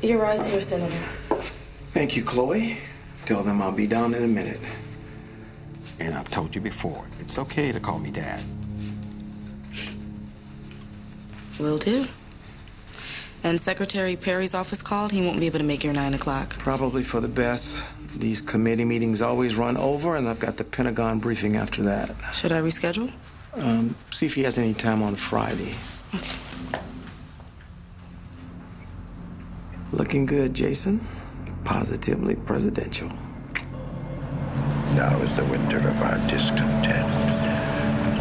Your ride's here, Senator. Thank you, Chloe. Tell them I'll be down in a minute. And I've told you before, it's okay to call me Dad. Will do. And Secretary Perry's office called. He won't be able to make your 9 o'clock. Probably for the best. These committee meetings always run over, and I've got the Pentagon briefing after that. Should I reschedule? See if he has any time on Friday. Okay. Looking good, Jason. Positively presidential. Now is the winter of our discontent,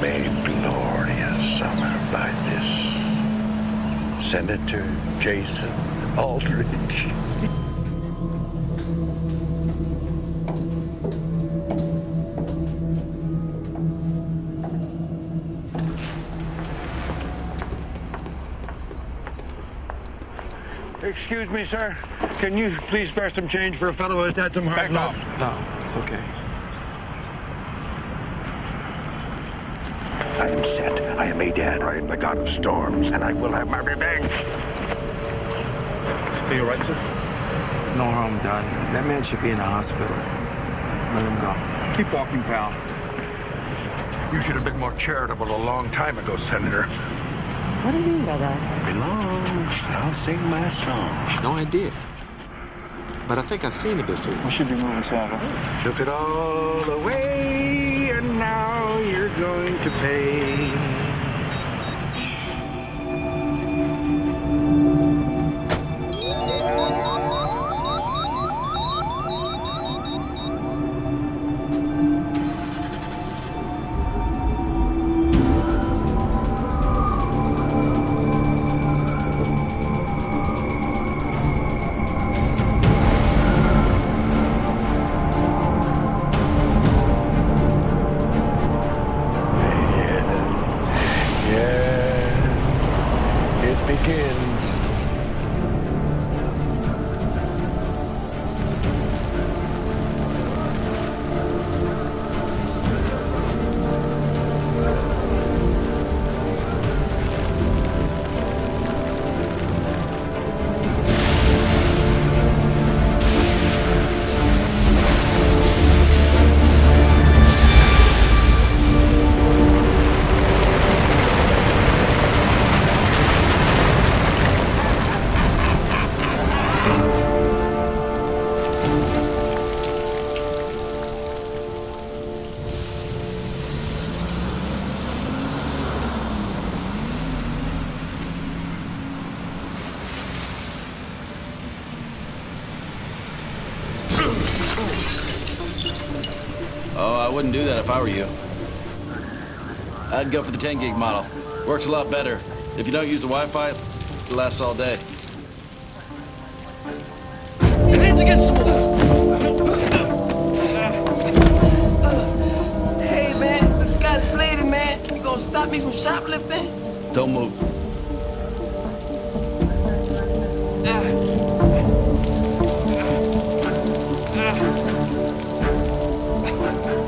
made glorious summer by this Senator Jason Aldrich. Excuse me, sir. Can you please spare some change for a fellow who has had some hard luck? No, it's okay. I am set. I am Adad. I am the god of storms, and I will have my revenge. Are you all right, sir? No harm done. That man should be in the hospital. Let him go. Keep walking, pal. You should have been more charitable a long time ago, Senator. What do you mean by that? Belongs, I'll sing my song. No idea. But I think I've seen it before. We should be moving south. Took it all away, and now you're going to pay. Oh, I wouldn't do that if I were you. I'd go for the 10 gig model. Works a lot better. If you don't use the Wi-Fi, it lasts all day. Your hands against the wall! Hey, man, this guy's bleeding, man. You gonna stop me from shoplifting? Don't move.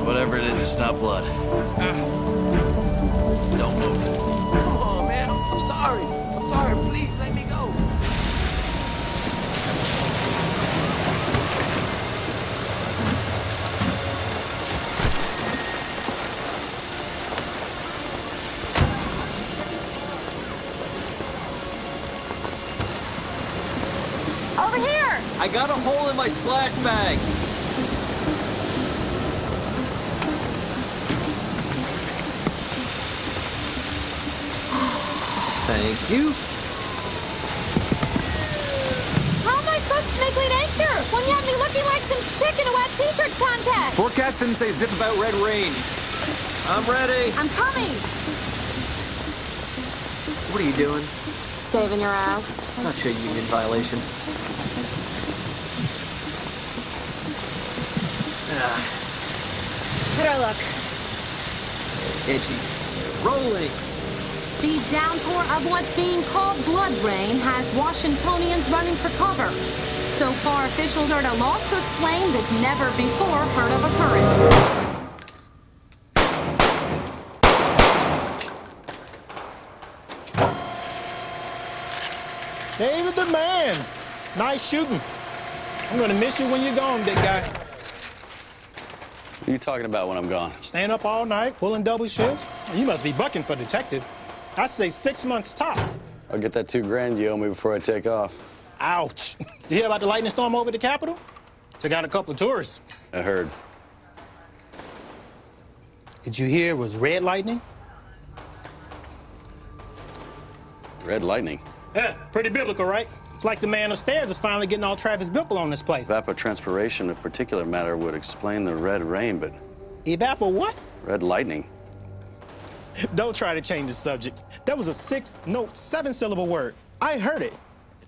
Whatever it is, it's not blood. Don't move. Come on, man. I'm sorry. I'm sorry. Please, let me go. Over here! I got a hole in my splash bag. Thank you. How am I supposed to make lead anchor when you have me looking like some chick in a wet t-shirt contest? Forecast didn't say zip about red rain. I'm ready. I'm coming. What are you doing? Saving your ass. Such a union violation. Better look. Itchy. Rolling. The downpour of what's being called blood rain has Washingtonians running for cover. So far, officials are at a loss to explain this never before heard of occurrence. David the man. Nice shooting. I'm gonna miss you when you're gone, big guy. What are you talking about when I'm gone? Staying up all night, pulling double shifts. You must be bucking for detective. I'd say 6 months tops. I'll get that $2,000 you owe me before I take off. Ouch. You hear about the lightning storm over the Capitol? Took out a couple of tourists. I heard. Did you hear it was red lightning? Red lightning? Yeah, pretty biblical, right? It's like the man upstairs is finally getting all Travis Bickle on this place. Evapotranspiration of particulate matter would explain the red rain, but... Evapo what? Red lightning. Don't try to change the subject. That was a 7-syllable word. I heard it.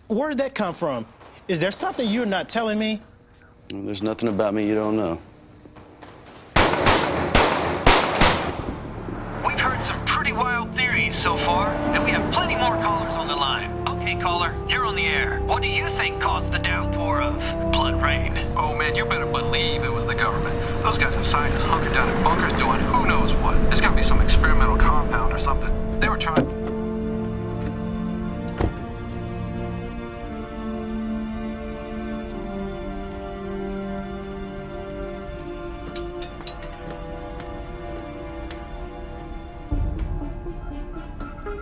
Where'd that come from? Is there something you're not telling me? Well, there's nothing about me you don't know. We've heard some pretty wild theories so far, and we have plenty more callers on the line. Okay, caller, you're on the air. What do you think caused the downpour of blood rain? Oh, man, you better believe it was the government. Those guys have scientists hunkered down in bunkers doing who knows what. There's got to be some experimental compound or something. They were trying...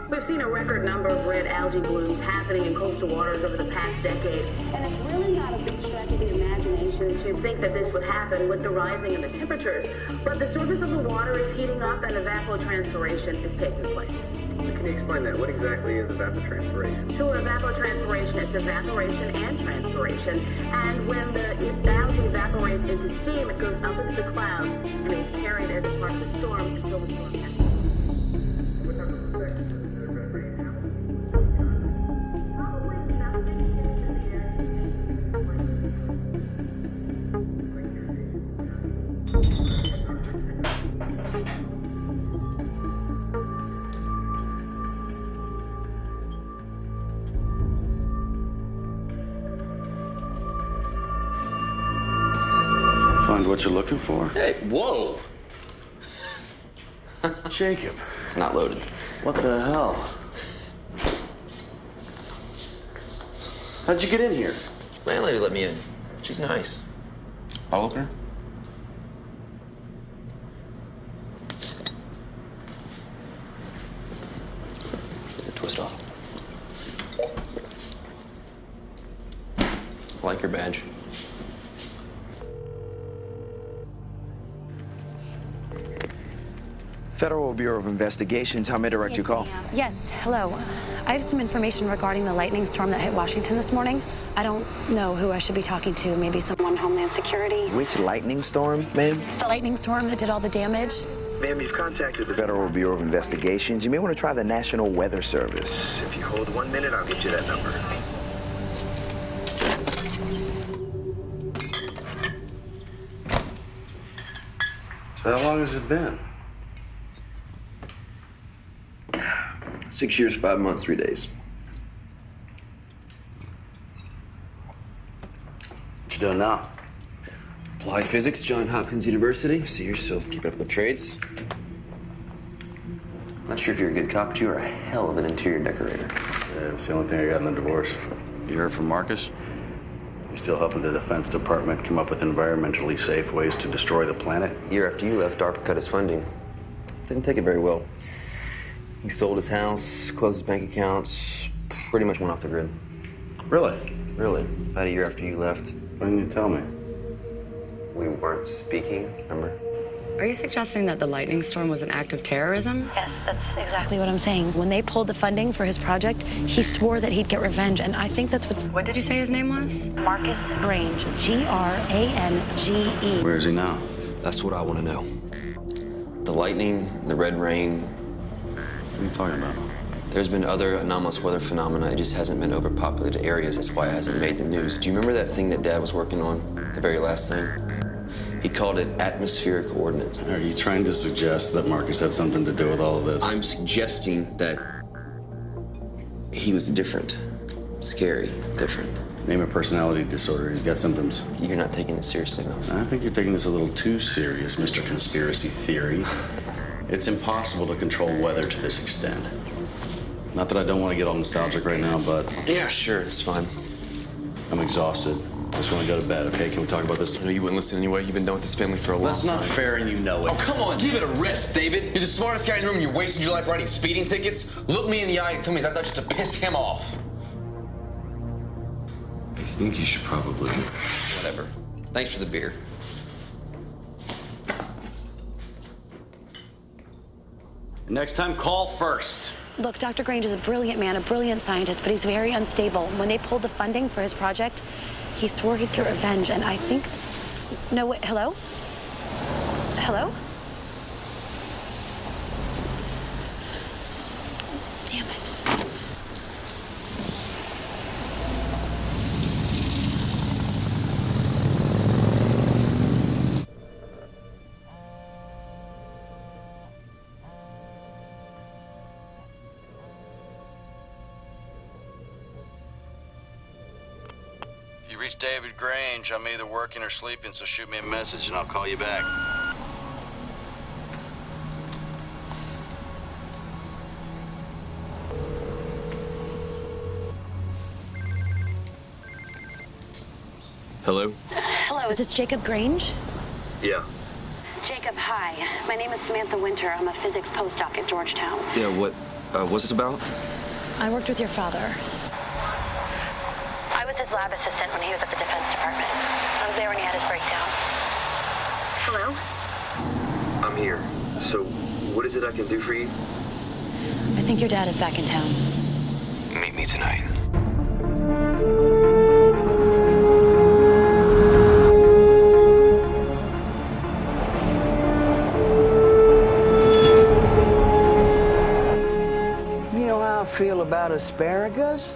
We've seen a record number of red algae blooms happening in coastal waters over the past decade, and it's really not a big stretch of the imagination to think that this would happen with the rising of the temperatures. But the surface of the water is heating up and evapotranspiration is taking place. Can you explain that? What exactly is evapotranspiration? Sure, evapotranspiration is evaporation and transpiration, and when the algae evaporates into steam, it goes up into the clouds and is carried as a part of the storm until the storm ends. Find what you're looking for. Hey, whoa! Jacob. It's not loaded. What the hell? How'd you get in here? Landlady let me in. She's nice. Bottle opener? Does it twist off? I like your badge. Federal Bureau of Investigations, how may I direct your call? Yes, hello. I have some information regarding the lightning storm that hit Washington this morning. I don't know who I should be talking to. Maybe someone Homeland Security. Which lightning storm, ma'am? The lightning storm that did all the damage. Ma'am, you've contacted the Federal Bureau of Investigations. You may want to try the National Weather Service. If you hold 1 minute, I'll get you that number. So how long has it been? 6 years, 5 months, 3 days. What you doing now? Applied physics, Johns Hopkins University. See yourself keeping up with the trades. Not sure if you're a good cop, but you are a hell of an interior decorator. Yeah, it's the only thing I got in the divorce. You heard from Marcus? He's still helping the Defense Department come up with environmentally safe ways to destroy the planet. Year after you left, DARPA cut his funding. Didn't take it very well. He sold his house, closed his bank accounts, pretty much went off the grid. Really? Really. About a year after you left. Why didn't you tell me? We weren't speaking, remember? Are you suggesting that the lightning storm was an act of terrorism? Yes, that's exactly what I'm saying. When they pulled the funding for his project, he swore that he'd get revenge, and I think that's what's... What did you say his name was? Marcus Grange. Grange. Where is he now? That's what I want to know. The lightning, the red rain. What are you talking about? There's been other anomalous weather phenomena. It just hasn't been overpopulated areas. That's why it hasn't made the news. Do you remember that thing that Dad was working on? The very last thing? He called it atmospheric ordnance. Are you trying to suggest that Marcus had something to do with all of this? I'm suggesting that he was different. Scary, different. Name a personality disorder. He's got symptoms. You're not taking this seriously enough. I think you're taking this a little too serious, Mr. Conspiracy Theory. It's impossible to control weather to this extent. Not that I don't want to get all nostalgic right now, but... Yeah, sure, it's fine. I'm exhausted. I just want to go to bed, okay? Can we talk about this? No, you wouldn't listen anyway. You've been done with this family for a long That's time. not fair, and you know it. Oh, come on. Give it a rest, David. You're the smartest guy in the room, and you're wasting your life writing speeding tickets. Look me in the eye and tell me that's not just to piss him off. I think you should probably... Whatever. Thanks for the beer. Next time, call first. Look, Dr. Grange is a brilliant man, a brilliant scientist, but he's very unstable. When they pulled the funding for his project, he swore he'd get revenge, and I think... No, wait, hello? Hello? Damn it. If you reach David Grange, I'm either working or sleeping, so shoot me a message and I'll call you back. Hello? Hello, is this Jacob Grange? Yeah. Jacob, hi. My name is Samantha Winter. I'm a physics postdoc at Georgetown. Yeah, what's this about? I worked with your father. I was his lab assistant when he was at the Defense Department. I was there when he had his breakdown. Hello? I'm here. So, what is it I can do for you? I think your dad is back in town. Meet me tonight. You know how I feel about asparagus?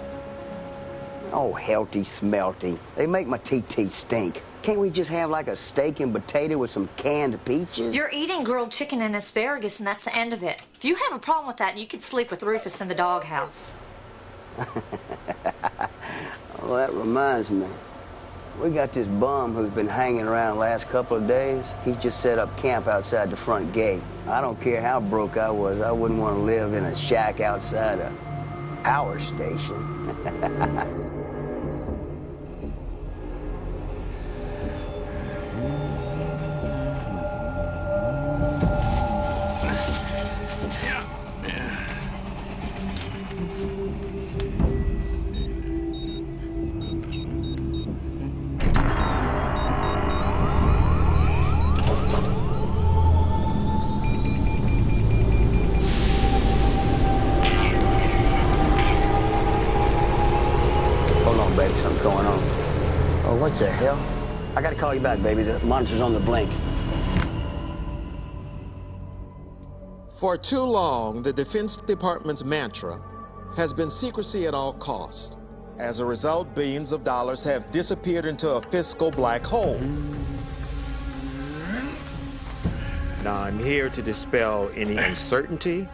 Oh, healthy smelty. They make my TT stink. Can't we just have like a steak and potato with some canned peaches? You're eating grilled chicken and asparagus, and that's the end of it. If you have a problem with that, you could sleep with Rufus in the doghouse. Well, that reminds me. We got this bum who's been hanging around the last couple of days. He just set up camp outside the front gate. I don't care how broke I was. I wouldn't want to live in a shack outside a power station. What the hell? I gotta call you back, baby. The monitor's on the blink. For too long, the Defense Department's mantra has been secrecy at all costs. As a result, billions of dollars have disappeared into a fiscal black hole. Now, I'm here to dispel any uncertainty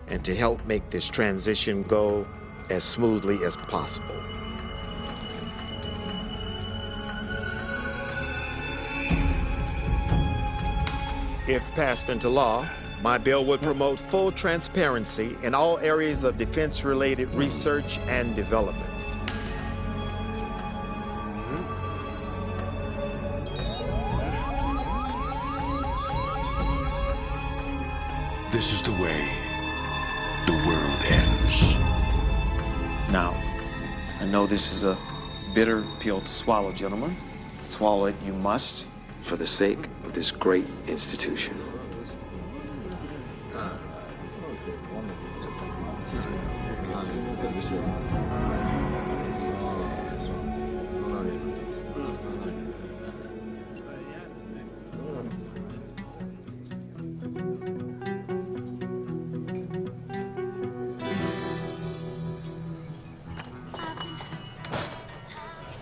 and to help make this transition go as smoothly as possible. If passed into law, my bill would promote full transparency in all areas of defense-related research and development. This is the way the world ends. Now, I know this is a bitter pill to swallow, gentlemen. Swallow it you must for the sake of this great institution.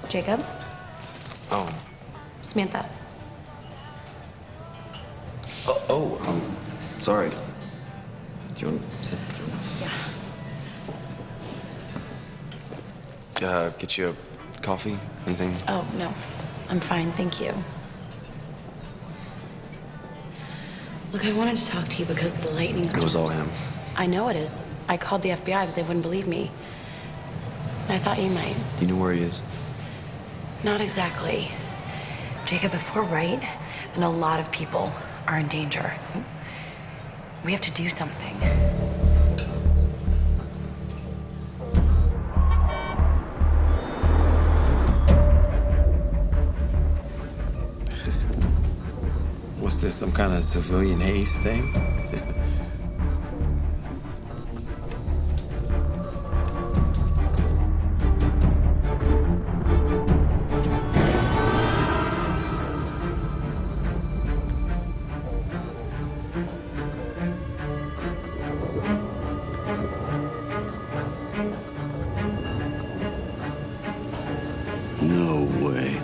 Jacob? Oh. Samantha. Sorry. Do you want to sit? Yeah. Get you a coffee? Anything? Oh, no. I'm fine, thank you. Look, I wanted to talk to you because the lightning... It was all him. I know it is. I called the FBI, but they wouldn't believe me. I thought you might. Do you know where he is? Not exactly. Jacob, if we're right, then a lot of people are in danger. We have to do something. What's this, some kind of civilian haze thing? No way.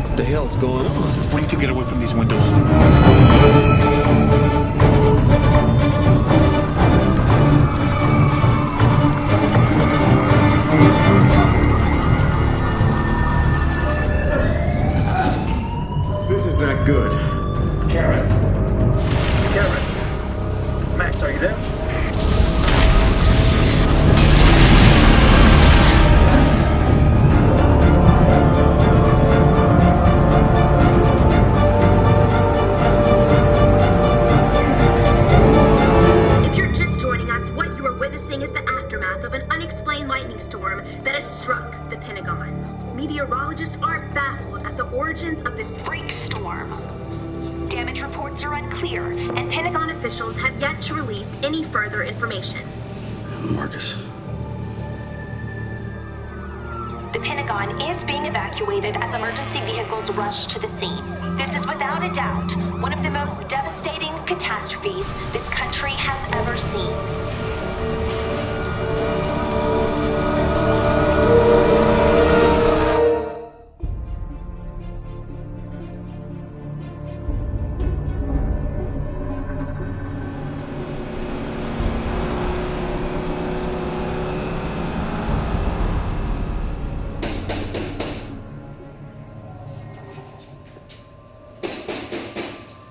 What the hell's going on? We need to get away from these windows. This is not good. Karen? Karen? Max, are you there? If you're just joining us, what you are witnessing is the aftermath of an unexplained lightning storm that has struck the Pentagon. Meteorologists are baffled at the origins of this freak storm. Damage reports are unclear, and Pentagon officials have yet to release any further information. Marcus. The Pentagon is being evacuated as emergency vehicles rush to the scene. This is without a doubt one of the most devastating catastrophes this country has ever seen.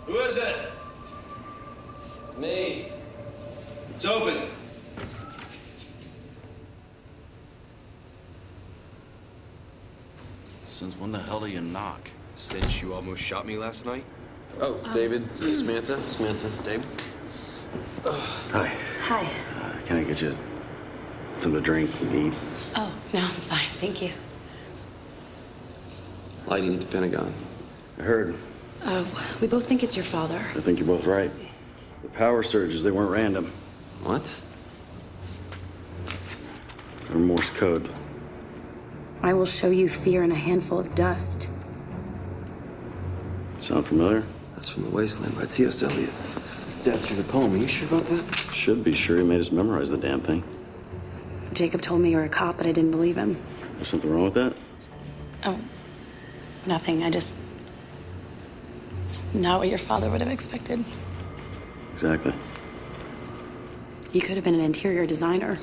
Who is it? It's me. It's open. Since when the hell do you knock? Since you almost shot me last night? Oh, David, Samantha, David. Hi. Hi. Can I get you something to drink and eat? Oh, no, I'm fine. Thank you. Lighting at the Pentagon. I heard. We both think it's your father. I think you're both right. The power surges, they weren't random. What? They're Morse code. I will show you fear in a handful of dust. Sound familiar? That's from The Wasteland by T.S. Eliot. That's through the poem. Are you sure about that? Should be sure. He made us memorize the damn thing. Jacob told me you were a cop, but I didn't believe him. There's something wrong with that? Oh, nothing. It's not what your father would have expected. Exactly. You could have been an interior designer.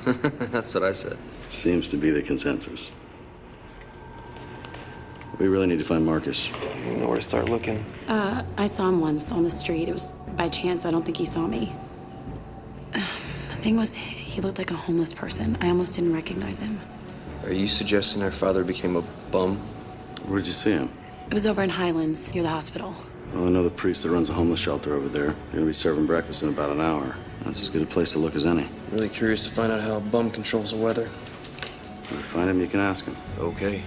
That's what I said. Seems to be the consensus. We really need to find Marcus. You know where to start looking. I saw him once on the street. It was by chance. I don't think he saw me. The thing was, he looked like a homeless person. I almost didn't recognize him. Are you suggesting our father became a bum? Where did you see him? It was over in Highlands, near the hospital. Well, I know the priest that runs a homeless shelter over there. They're going to be serving breakfast in about an hour. That's as good a place to look as any. Really curious to find out how a bum controls the weather. If you find him, you can ask him. Okay.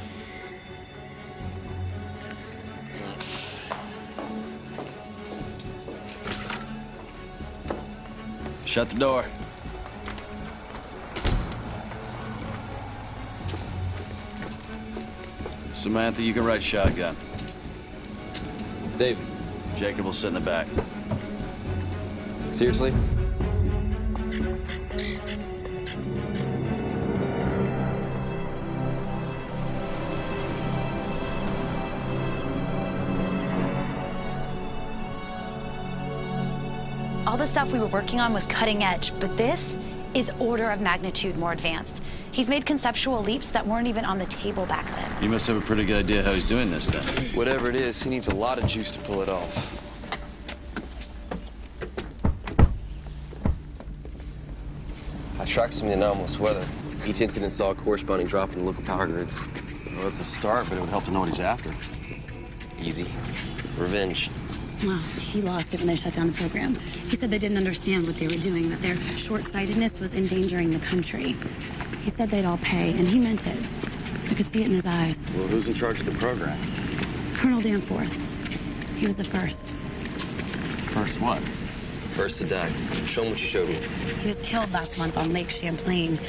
Shut the door. Samantha, you can ride shotgun. David. Jacob will sit in the back. Seriously? All the stuff we were working on was cutting edge, but this is order of magnitude more advanced. He's made conceptual leaps that weren't even on the table back then. You must have a pretty good idea how he's doing this then. Whatever it is, he needs a lot of juice to pull it off. I tracked some of the anomalous weather. Each incident saw a corresponding drop in the local power grids. Well, that's a start, but it would help to know what he's after. Easy. Revenge. Well, he lost it when they shut down the program. He said they didn't understand what they were doing, that their short-sightedness was endangering the country. He said they'd all pay, and he meant it. I could see it in his eyes. Well, who's in charge of the program? Colonel Danforth. He was the first. First what? First to die. Show him what you showed me. He was killed last month on Lake Champlain.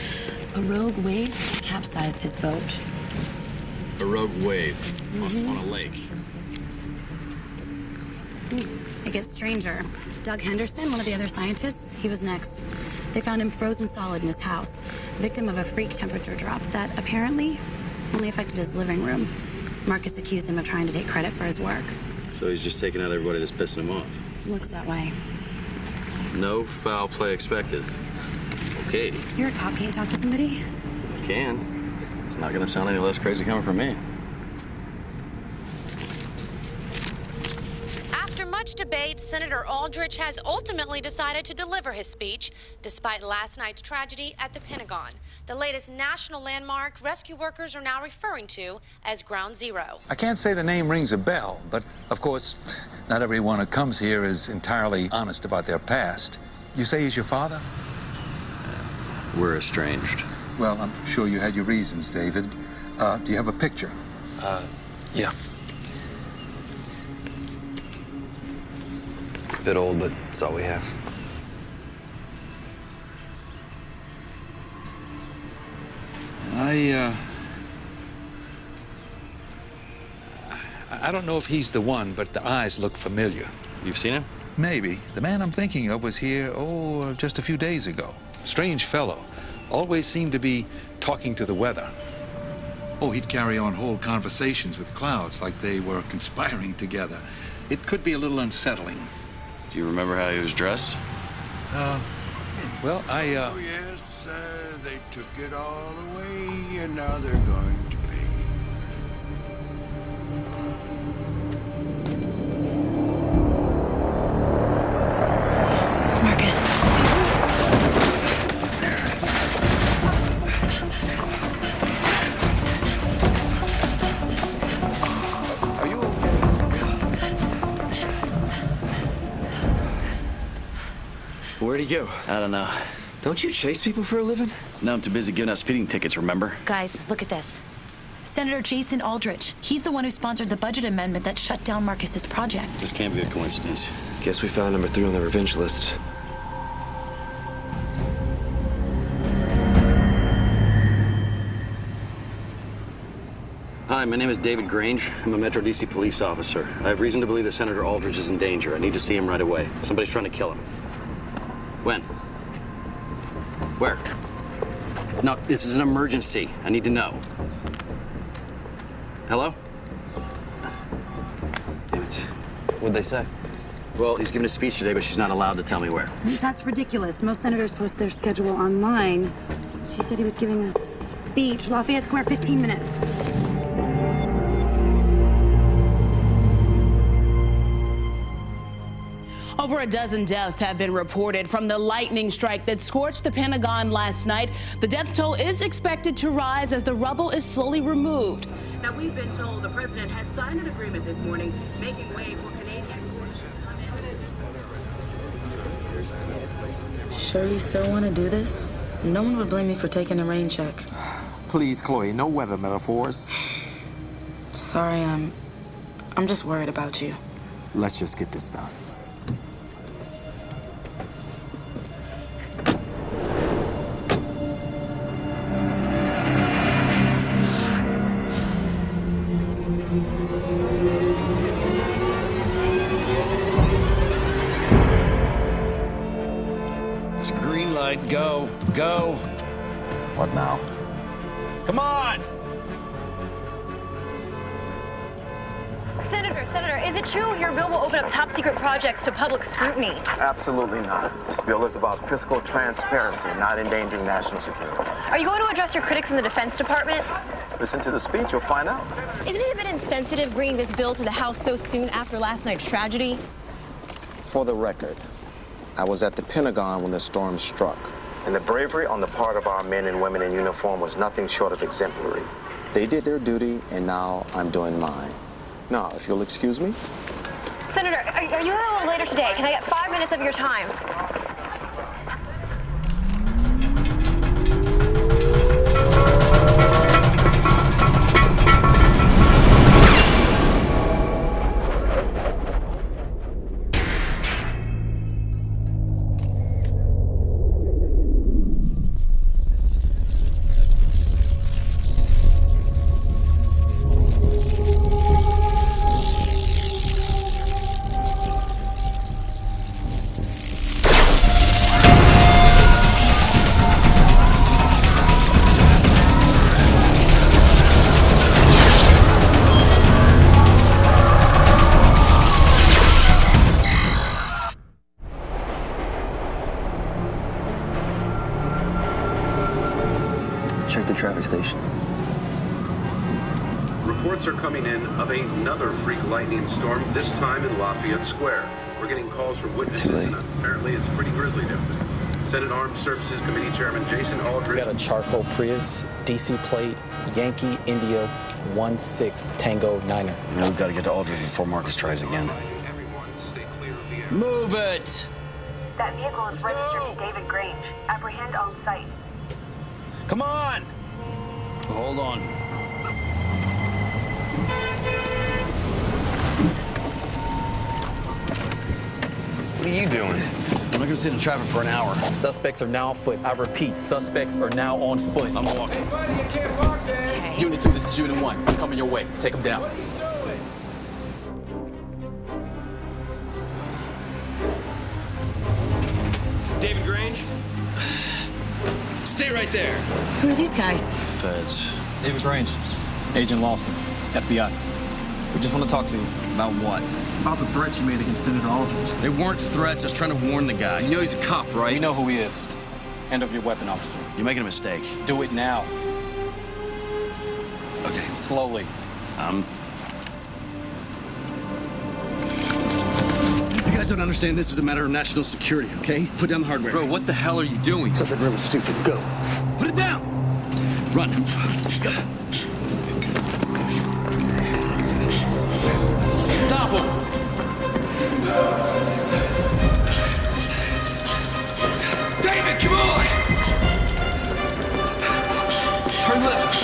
A rogue wave capsized his boat. A rogue wave on a lake. It gets stranger. Doug Henderson, one of the other scientists, he was next. They found him frozen solid in his house, victim of a freak temperature drop that apparently only affected his living room. Marcus accused him of trying to take credit for his work. So he's just taking out everybody that's pissing him off. Looks that way. No foul play expected. Okay. You're a cop. Can you talk to somebody? I can. It's not gonna sound any less crazy coming from me. After much debate, Senator Aldrich has ultimately decided to deliver his speech, despite last night's tragedy at the Pentagon. The latest national landmark rescue workers are now referring to as Ground Zero. I can't say the name rings a bell, but of course, not everyone who comes here is entirely honest about their past. You say he's your father? We're estranged. Well, I'm sure you had your reasons, David. Do you have a picture? Yeah. It's a bit old, but it's all we have. I don't know if he's the one, but the eyes look familiar. You've seen him? Maybe. The man I'm thinking of was here, just a few days ago. Strange fellow. Always seemed to be talking to the weather. Oh, he'd carry on whole conversations with clouds like they were conspiring together. It could be a little unsettling. Do you remember how he was dressed? Well, Oh, yes, they took it all away, and now they're going to pay. It's Marcus. Are you okay? Where'd he go? I don't know. Don't you chase people for a living? No, I'm too busy giving out speeding tickets, remember? Guys, look at this. Senator Jason Aldrich. He's the one who sponsored the budget amendment that shut down Marcus's project. This can't be a coincidence. Guess we found number 3 on the revenge list. Hi, my name is David Grange. I'm a Metro DC police officer. I have reason to believe that Senator Aldrich is in danger. I need to see him right away. Somebody's trying to kill him. When? Where? No, this is an emergency. I need to know. Hello? Damn it. What'd they say? Well, he's giving a speech today, but she's not allowed to tell me where. That's ridiculous. Most senators post their schedule online. She said he was giving a speech. Lafayette Square, 15 minutes. Over a dozen deaths have been reported from the lightning strike that scorched the Pentagon last night. The death toll is expected to rise as the rubble is slowly removed. Now, we've been told the president has signed an agreement this morning, making way for Canadians. Sure you still want to do this? No one would blame me for taking a rain check. Please, Chloe, no weather metaphors. Sorry, I'm just worried about you. Let's just get this done. It's green light. Go. Go. What now? Come on! Senator, is it true your bill will open up top secret projects to public scrutiny? Absolutely not. This bill is about fiscal transparency, not endangering national security. Are you going to address your critics in the Defense Department? Listen to the speech, you'll find out. Isn't it a bit insensitive bringing this bill to the House so soon after last night's tragedy? For the record, I was at the Pentagon when the storm struck. And the bravery on the part of our men and women in uniform was nothing short of exemplary. They did their duty, and now I'm doing mine. Now, if you'll excuse me. Senator, are you a little later today? Can I get 5 minutes of your time? Check the traffic station. Reports are coming in of another freak lightning storm, this time in Lafayette Square. We're getting calls from witnesses, and apparently it's pretty grisly down there. Senate Armed Services Committee Chairman Jason Aldridge. We got a charcoal Prius, DC plate, Yankee India 16 Tango Niner. We've got to get to Aldridge before Marcus tries again. Move it! That vehicle is registered to David Grange. Apprehend on site. Come on! Hold on. What are you doing? I'm not going to sit in traffic for an hour. Suspects are now on foot. I repeat, suspects are now on foot. I'm walking. Okay. Unit 2, this is Unit 1. They're coming your way. Take them down. David Grange? Stay right there. Who are these guys? Feds. David Grange, Agent Lawson, FBI. We just want to talk to you. About what? About the threats you made against Senator Aldridge. They weren't threats. I was trying to warn the guy. You know he's a cop, right? You know who he is. Hand over your weapon, officer. You're making a mistake. Do it now. Okay. Slowly. You guys don't understand this is a matter of national security, okay? Put down the hardware. Bro, what the hell are you doing? Something really stupid. Go. Put it down! Run. Go. Stop him! David, come on! Turn left.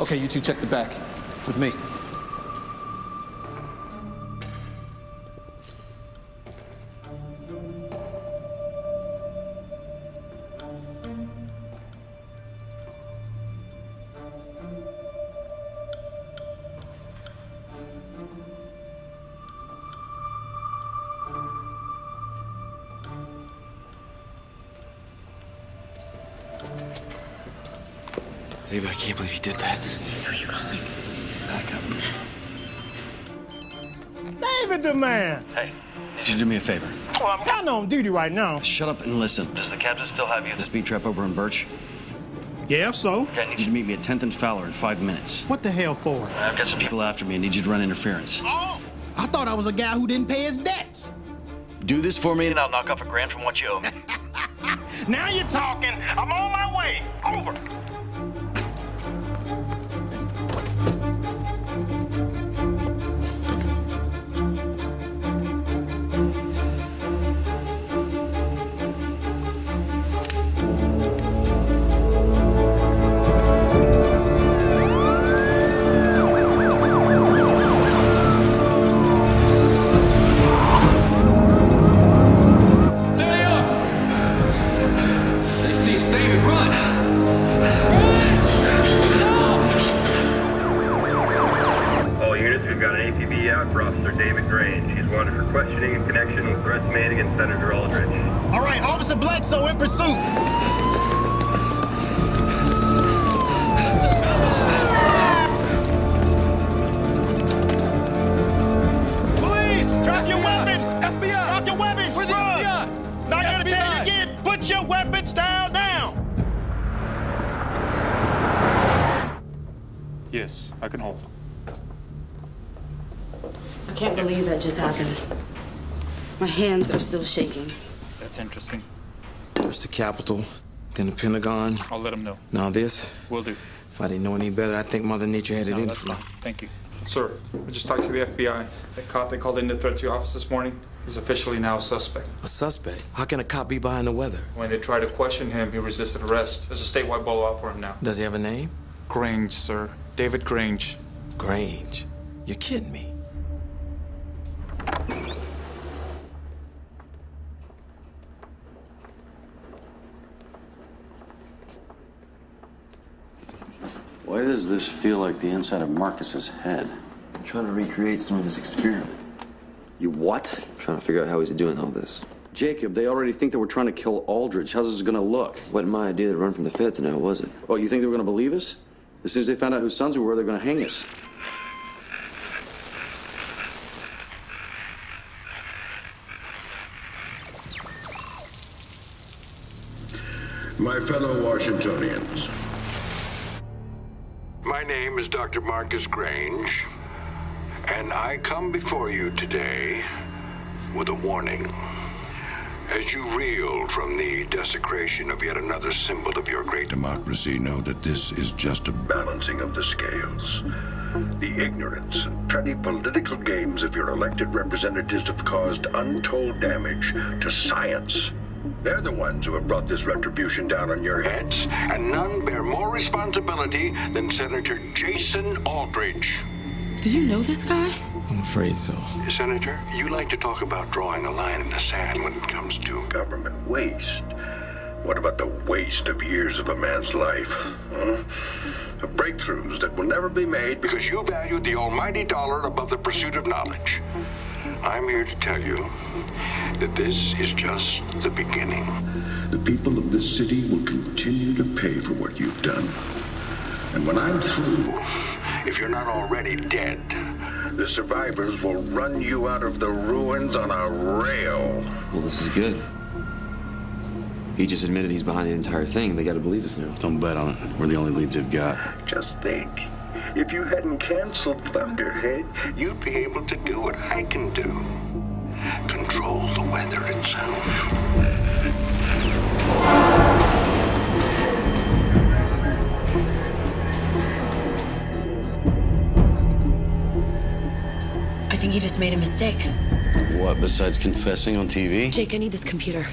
Okay, you two check the back. With me. David, I can't believe you did that. Who are you calling? Back up. David the man. Hey, need you to do me a favor. Well, I'm kind of on duty right now. Shut up and listen. Does the captain still have you at the speed trap over in Birch? Yeah, so? Okay, I need you to meet me at 10th and Fowler in 5 minutes. What the hell for? I've got some people after me. I need you to run interference. Oh, I thought I was a guy who didn't pay his debts. Do this for me, and I'll knock off $1,000 from what you owe me. Now you're talking. I'm on my way. Over. Senator Aldridge. All right, Officer Bledsoe in pursuit. Police, drop your weapons. FBI, drop your weapons. Where's the FBI? Not gonna tell you again. Put your weapons down. Yes, I can hold. I can't believe that just happened. My hands are still shaking. That's interesting. First the Capitol, then the Pentagon. I'll let him know. Now this. Will do. If I didn't know any better, I think Mother Nature had it in That's for me. fine. Thank you. Sir, I just talked to the FBI. That cop they called in the threat to your office this morning is officially now a suspect. A suspect? How can a cop be behind the weather? When they tried to question him, he resisted arrest. There's a statewide blowout for him now. Does he have a name? Grange, sir. David Grange. Grange? You're kidding me. Why does this feel like the inside of Marcus's head? I'm trying to recreate some of his experiments. You what? I'm trying to figure out how he's doing all this. Jacob, they already think that we're trying to kill Aldridge. How's this gonna look? Wasn't my idea to run from the feds now, was it? Oh, you think they were gonna believe us? As soon as they found out whose sons we were, they're gonna hang us. My fellow Washingtonians, my name is Dr. Marcus Grange, and I come before you today with a warning. As you reel from the desecration of yet another symbol of your great democracy, know that this is just a balancing of the scales. The ignorance and petty political games of your elected representatives have caused untold damage to science. They're the ones who have brought this retribution down on your heads, and none bear more responsibility than Senator Jason Aldridge. Do you know this guy? I'm afraid so. Senator, you like to talk about drawing a line in the sand when it comes to government waste. What about the waste of years of a man's life? Of breakthroughs that will never be made because you value the almighty dollar above the pursuit of knowledge. I'm here to tell you that this is just the beginning. The people of this city will continue to pay for what you've done. And when I'm through, if you're not already dead, the survivors will run you out of the ruins on a rail. Well, this is good. He just admitted he's behind the entire thing. They got to believe us now. Don't bet on it. We're the only leads they've got. Just think. If you hadn't canceled Thunderhead, you'd be able to do what I can do. Control the weather itself. I think you just made a mistake. What, besides confessing on TV? Jake, I need this computer.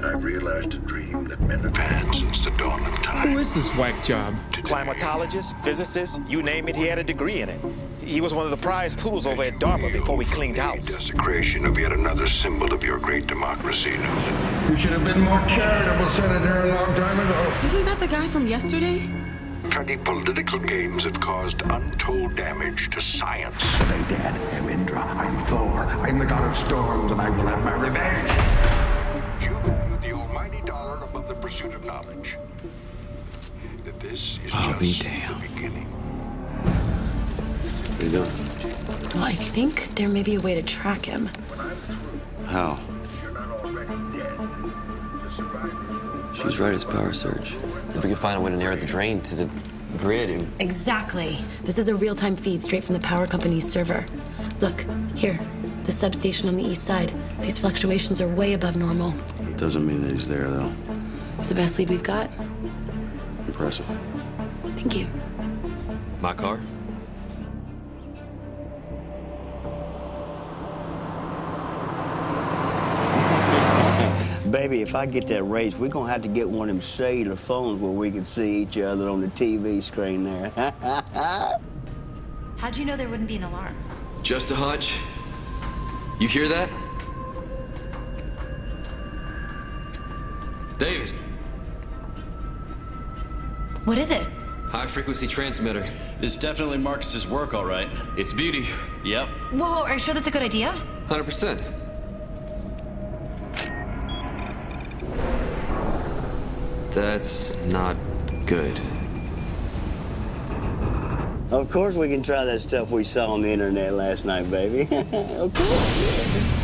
I've realized a dream that men have had since the dawn of time. Who is this whack job? Climatologist, physicist, you name it, he had a degree in it. He was one of the prize pools over at DARPA before we cleaned house. Desecration of yet another symbol of your great democracy, Newton. You should have been more charitable, Senator, a long time ago. Isn't that the guy from yesterday? Petty political games have caused untold damage to science. Hey, Dad, I'm Indra. I'm Thor. I'm the god of storms, and I will have my revenge. You value the almighty dollar above the pursuit of knowledge. That this is I'll be just damned. the beginning. What are you doing? Well, I think there may be a way to track him. How? She's right, it's power surge. If we can find a way to narrow the drain to the grid and... Exactly. This is a real-time feed straight from the power company's server. Look, here, the substation on the east side. These fluctuations are way above normal. It doesn't mean that he's there, though. It's the best lead we've got. Impressive. Thank you. My car? Baby, if I get that raise, we're going to have to get one of them cellular phones where we can see each other on the TV screen there. How'd you know there wouldn't be an alarm? Just a hunch. You hear that? David. What is it? High-frequency transmitter. It's definitely Marcus's work, all right. It's beauty. Yep. Whoa, are you sure that's a good idea? 100%. That's not good. Of course we can try that stuff we saw on the internet last night, baby. Of course.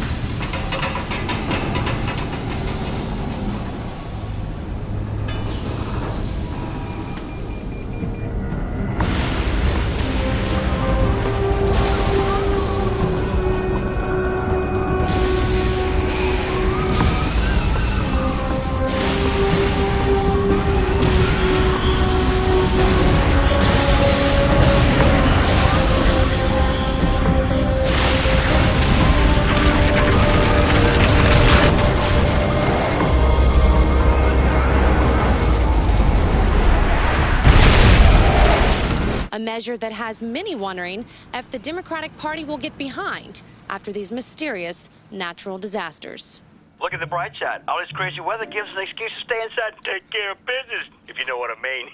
A measure that has many wondering if the Democratic Party will get behind after these mysterious natural disasters. Look at the bright side. All this crazy weather gives us an excuse to stay inside and take care of business, if you know what I mean.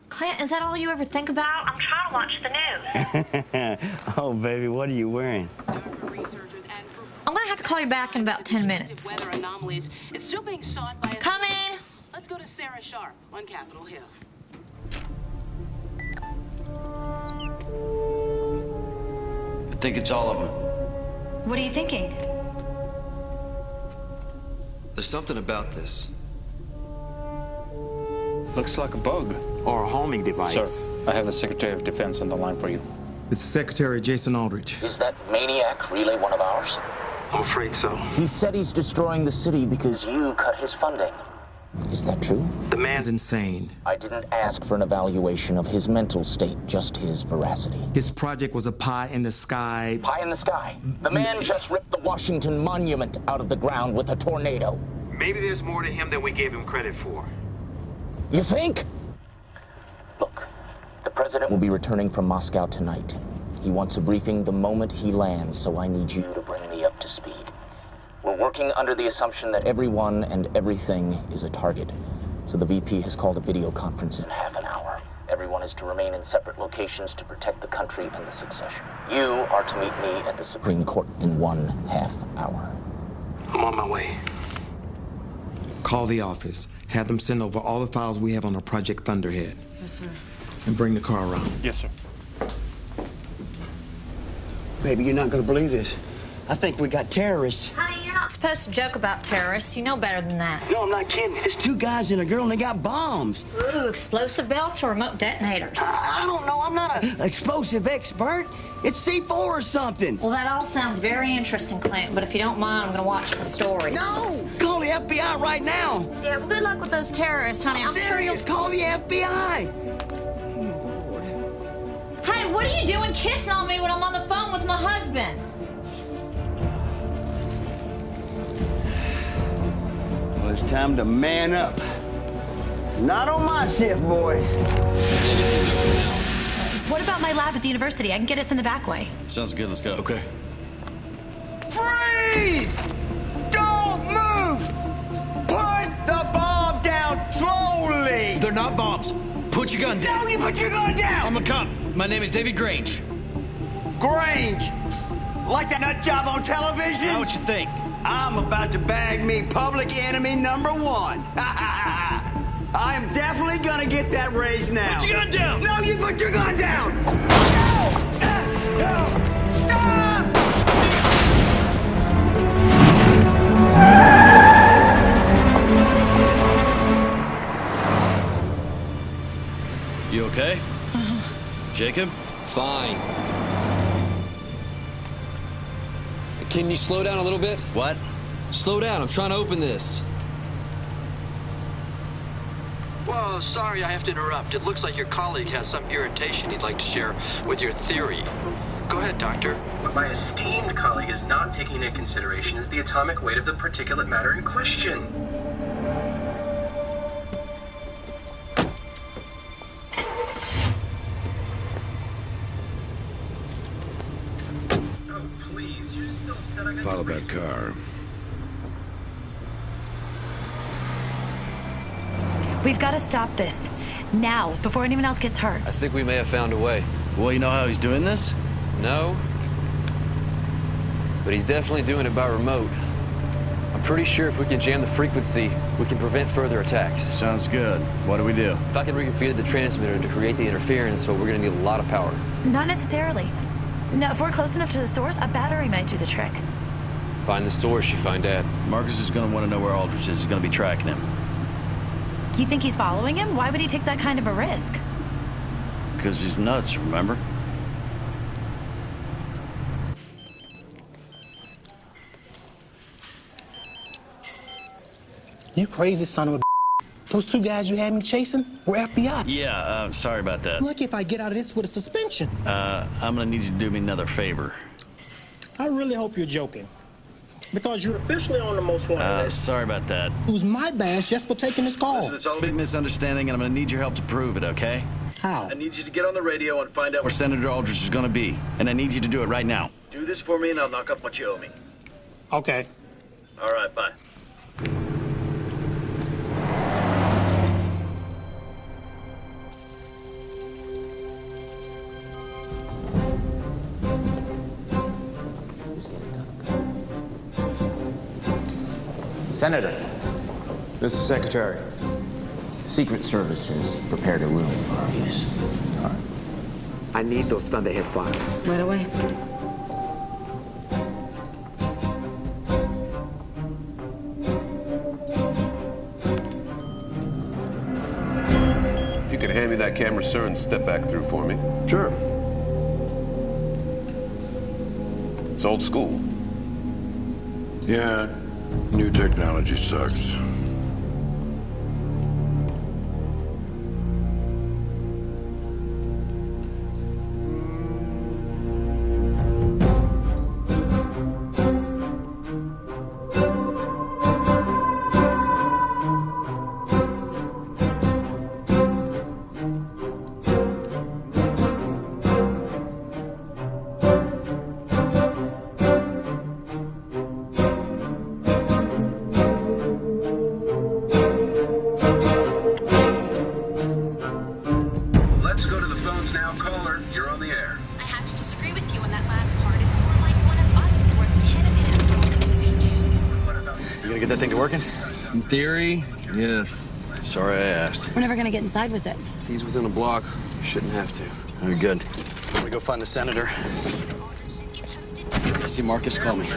Clint, is that all you ever think about? I'm trying to watch the news. Oh, baby, what are you wearing? I'm going to have to call you back in about 10 minutes. Weather anomalies. It's still being sought by... Coming! Let's go to Sarah Sharp on Capitol Hill. I think it's all of them. What are you thinking? There's something about this. Looks like a bug. Or a homing device. Sir, I have the Secretary of Defense on the line for you. It's Secretary Jason Aldrich. Is that maniac really one of ours? I'm afraid so. He said he's destroying the city because you cut his funding. Is that true? The man's insane. I didn't ask for an evaluation of his mental state, just his veracity. His project was a pie in the sky. Pie in the sky? The man just ripped the Washington Monument out of the ground with a tornado. Maybe there's more to him than we gave him credit for. You think? Look, the president will be returning from Moscow tonight. He wants a briefing the moment he lands, so I need you to bring me up to speed. We're working under the assumption that everyone and everything is a target. So the VP has called a video conference in half an hour. Everyone is to remain in separate locations to protect the country and the succession. You are to meet me at the Supreme Court in 1.5 hour. I'm on my way. Call the office. Have them send over all the files we have on our Project Thunderhead. Yes, sir. And bring the car around. Yes, sir. Baby, you're not going to believe this. I think we got terrorists. Honey, you're not supposed to joke about terrorists. You know better than that. No, I'm not kidding. There's 2 guys and a girl, and they got bombs. Ooh, explosive belts or remote detonators? I don't know. I'm not an explosive expert. It's C4 or something. Well, that all sounds very interesting, Clint, but if you don't mind, I'm going to watch the story. No! Call the FBI right now. Yeah, well, good luck with those terrorists, honey. I'm sure you'll... Call the FBI. Hey, what are you doing kissing on me when I'm on the phone with my husband? Well, it's time to man up. Not on my shift, boys. What about my lab at the university? I can get us in the back way. Sounds good. Let's go. Okay. Freeze! Don't move! Put the bomb down slowly! They're not bombs. Put your gun down. Don't you put your gun down! I'm a cop. My name is David Grange. Grange! Like that nut job on television? How what you think? I'm about to bag me public enemy number 1. I am definitely gonna get that raise now. Put your gun down! No, you put your gun down! No! Stop! You okay? Jacob? Fine. Can you slow down a little bit? What? Slow down. I'm trying to open this. Well, sorry I have to interrupt. It looks like your colleague has some irritation he'd like to share with your theory. Go ahead, Doctor. What my esteemed colleague is not taking into consideration is the atomic weight of the particulate matter in question. Oh, please, you're still upset I got... Follow that car. We've got to stop this. Now, before anyone else gets hurt. I think we may have found a way. Well, you know how he's doing this? No. But he's definitely doing it by remote. I'm pretty sure if we can jam the frequency, we can prevent further attacks. Sounds good. What do we do? If I can reconfigure the transmitter to create the interference, well, we're going to need a lot of power. Not necessarily. No, if we're close enough to the source, a battery might do the trick. Find the source, you find Dad. Marcus is going to want to know where Aldrich is. He's going to be tracking him. You think he's following him? Why would he take that kind of a risk? Because he's nuts, remember? You crazy son of a... Those two guys you had me chasing were FBI. Yeah, sorry about that. Lucky if I get out of this with a suspension. I'm going to need you to do me another favor. I really hope you're joking. Because you're officially on the most wanted list. Sorry about that. It was my badge just for taking this call. Listen, it's all Big misunderstanding, and I'm going to need your help to prove it, okay? How? I need you to get on the radio and find out Where Senator Aldrich is going to be, and I need you to do it right now. Do this for me, and I'll knock up what you owe me. Okay. All right, bye. Senator. This is Secretary. Secret Services prepared a room for our use. All right. I need those Thunderhead files. Right away. If you could hand me that camera, sir, and step back through for me. Sure. It's old school. Yeah, new technology sucks. Get that thing to working? In theory, yes. Sorry I asked. We're never going to get inside with it. He's within a block. Shouldn't have to. Very good. Let me go find the senator. I see Marcus, call me.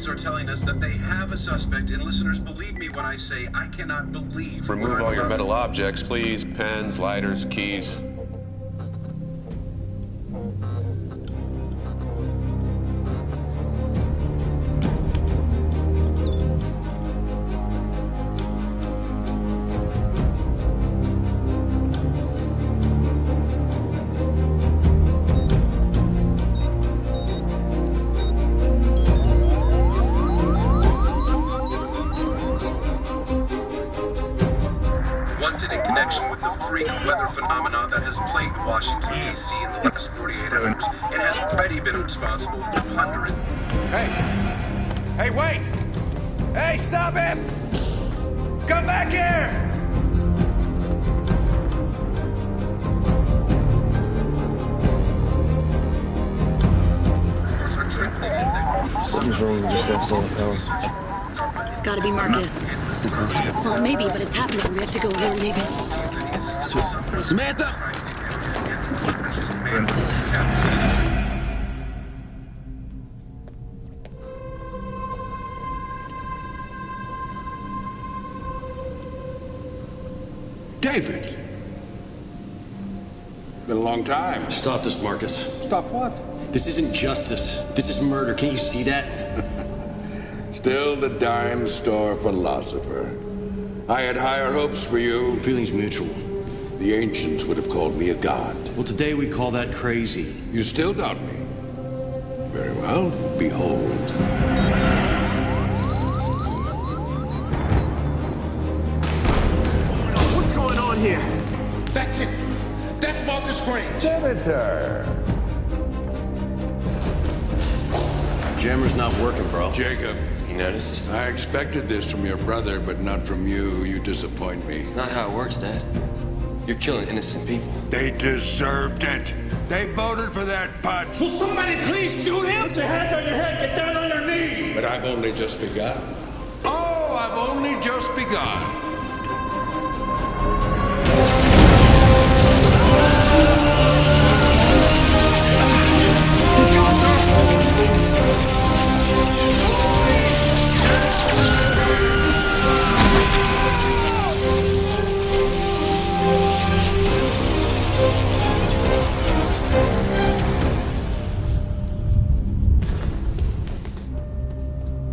Are telling us that they have a suspect, and listeners, believe me when I say I cannot believe. Remove all your metal objects, please. Pens, lighters, keys. In connection with the freak weather phenomenon that has plagued Washington, D.C. in the last 48 hours, and has already been responsible for hundreds. Hey! Hey, wait! Hey, stop him! Come back here! Something's wrong with this episode of Ellis. It's got to be Marcus. It's impossible. Well, maybe, but it's happening. We have to go relieve it. Samantha! David. Been a long time. Stop this, Marcus. Stop what? This isn't justice. This is murder. Can't you see that? Still the dime store philosopher. I had higher hopes for you. Feelings mutual. The ancients would have called me a god. Well, today we call that crazy. You still doubt me? Very well. Behold. What's going on here? That's it. That's Marcus Grange. Senator! Jammer's not working, bro. Jacob. You noticed? I expected this from your brother, but not from you. You disappoint me. It's not how it works, Dad. You're killing innocent people. They deserved it. They voted for that putz. Will somebody please shoot him? Put your hands on your head. Get down on your knees. But I've only just begun. Oh, I've only just begun.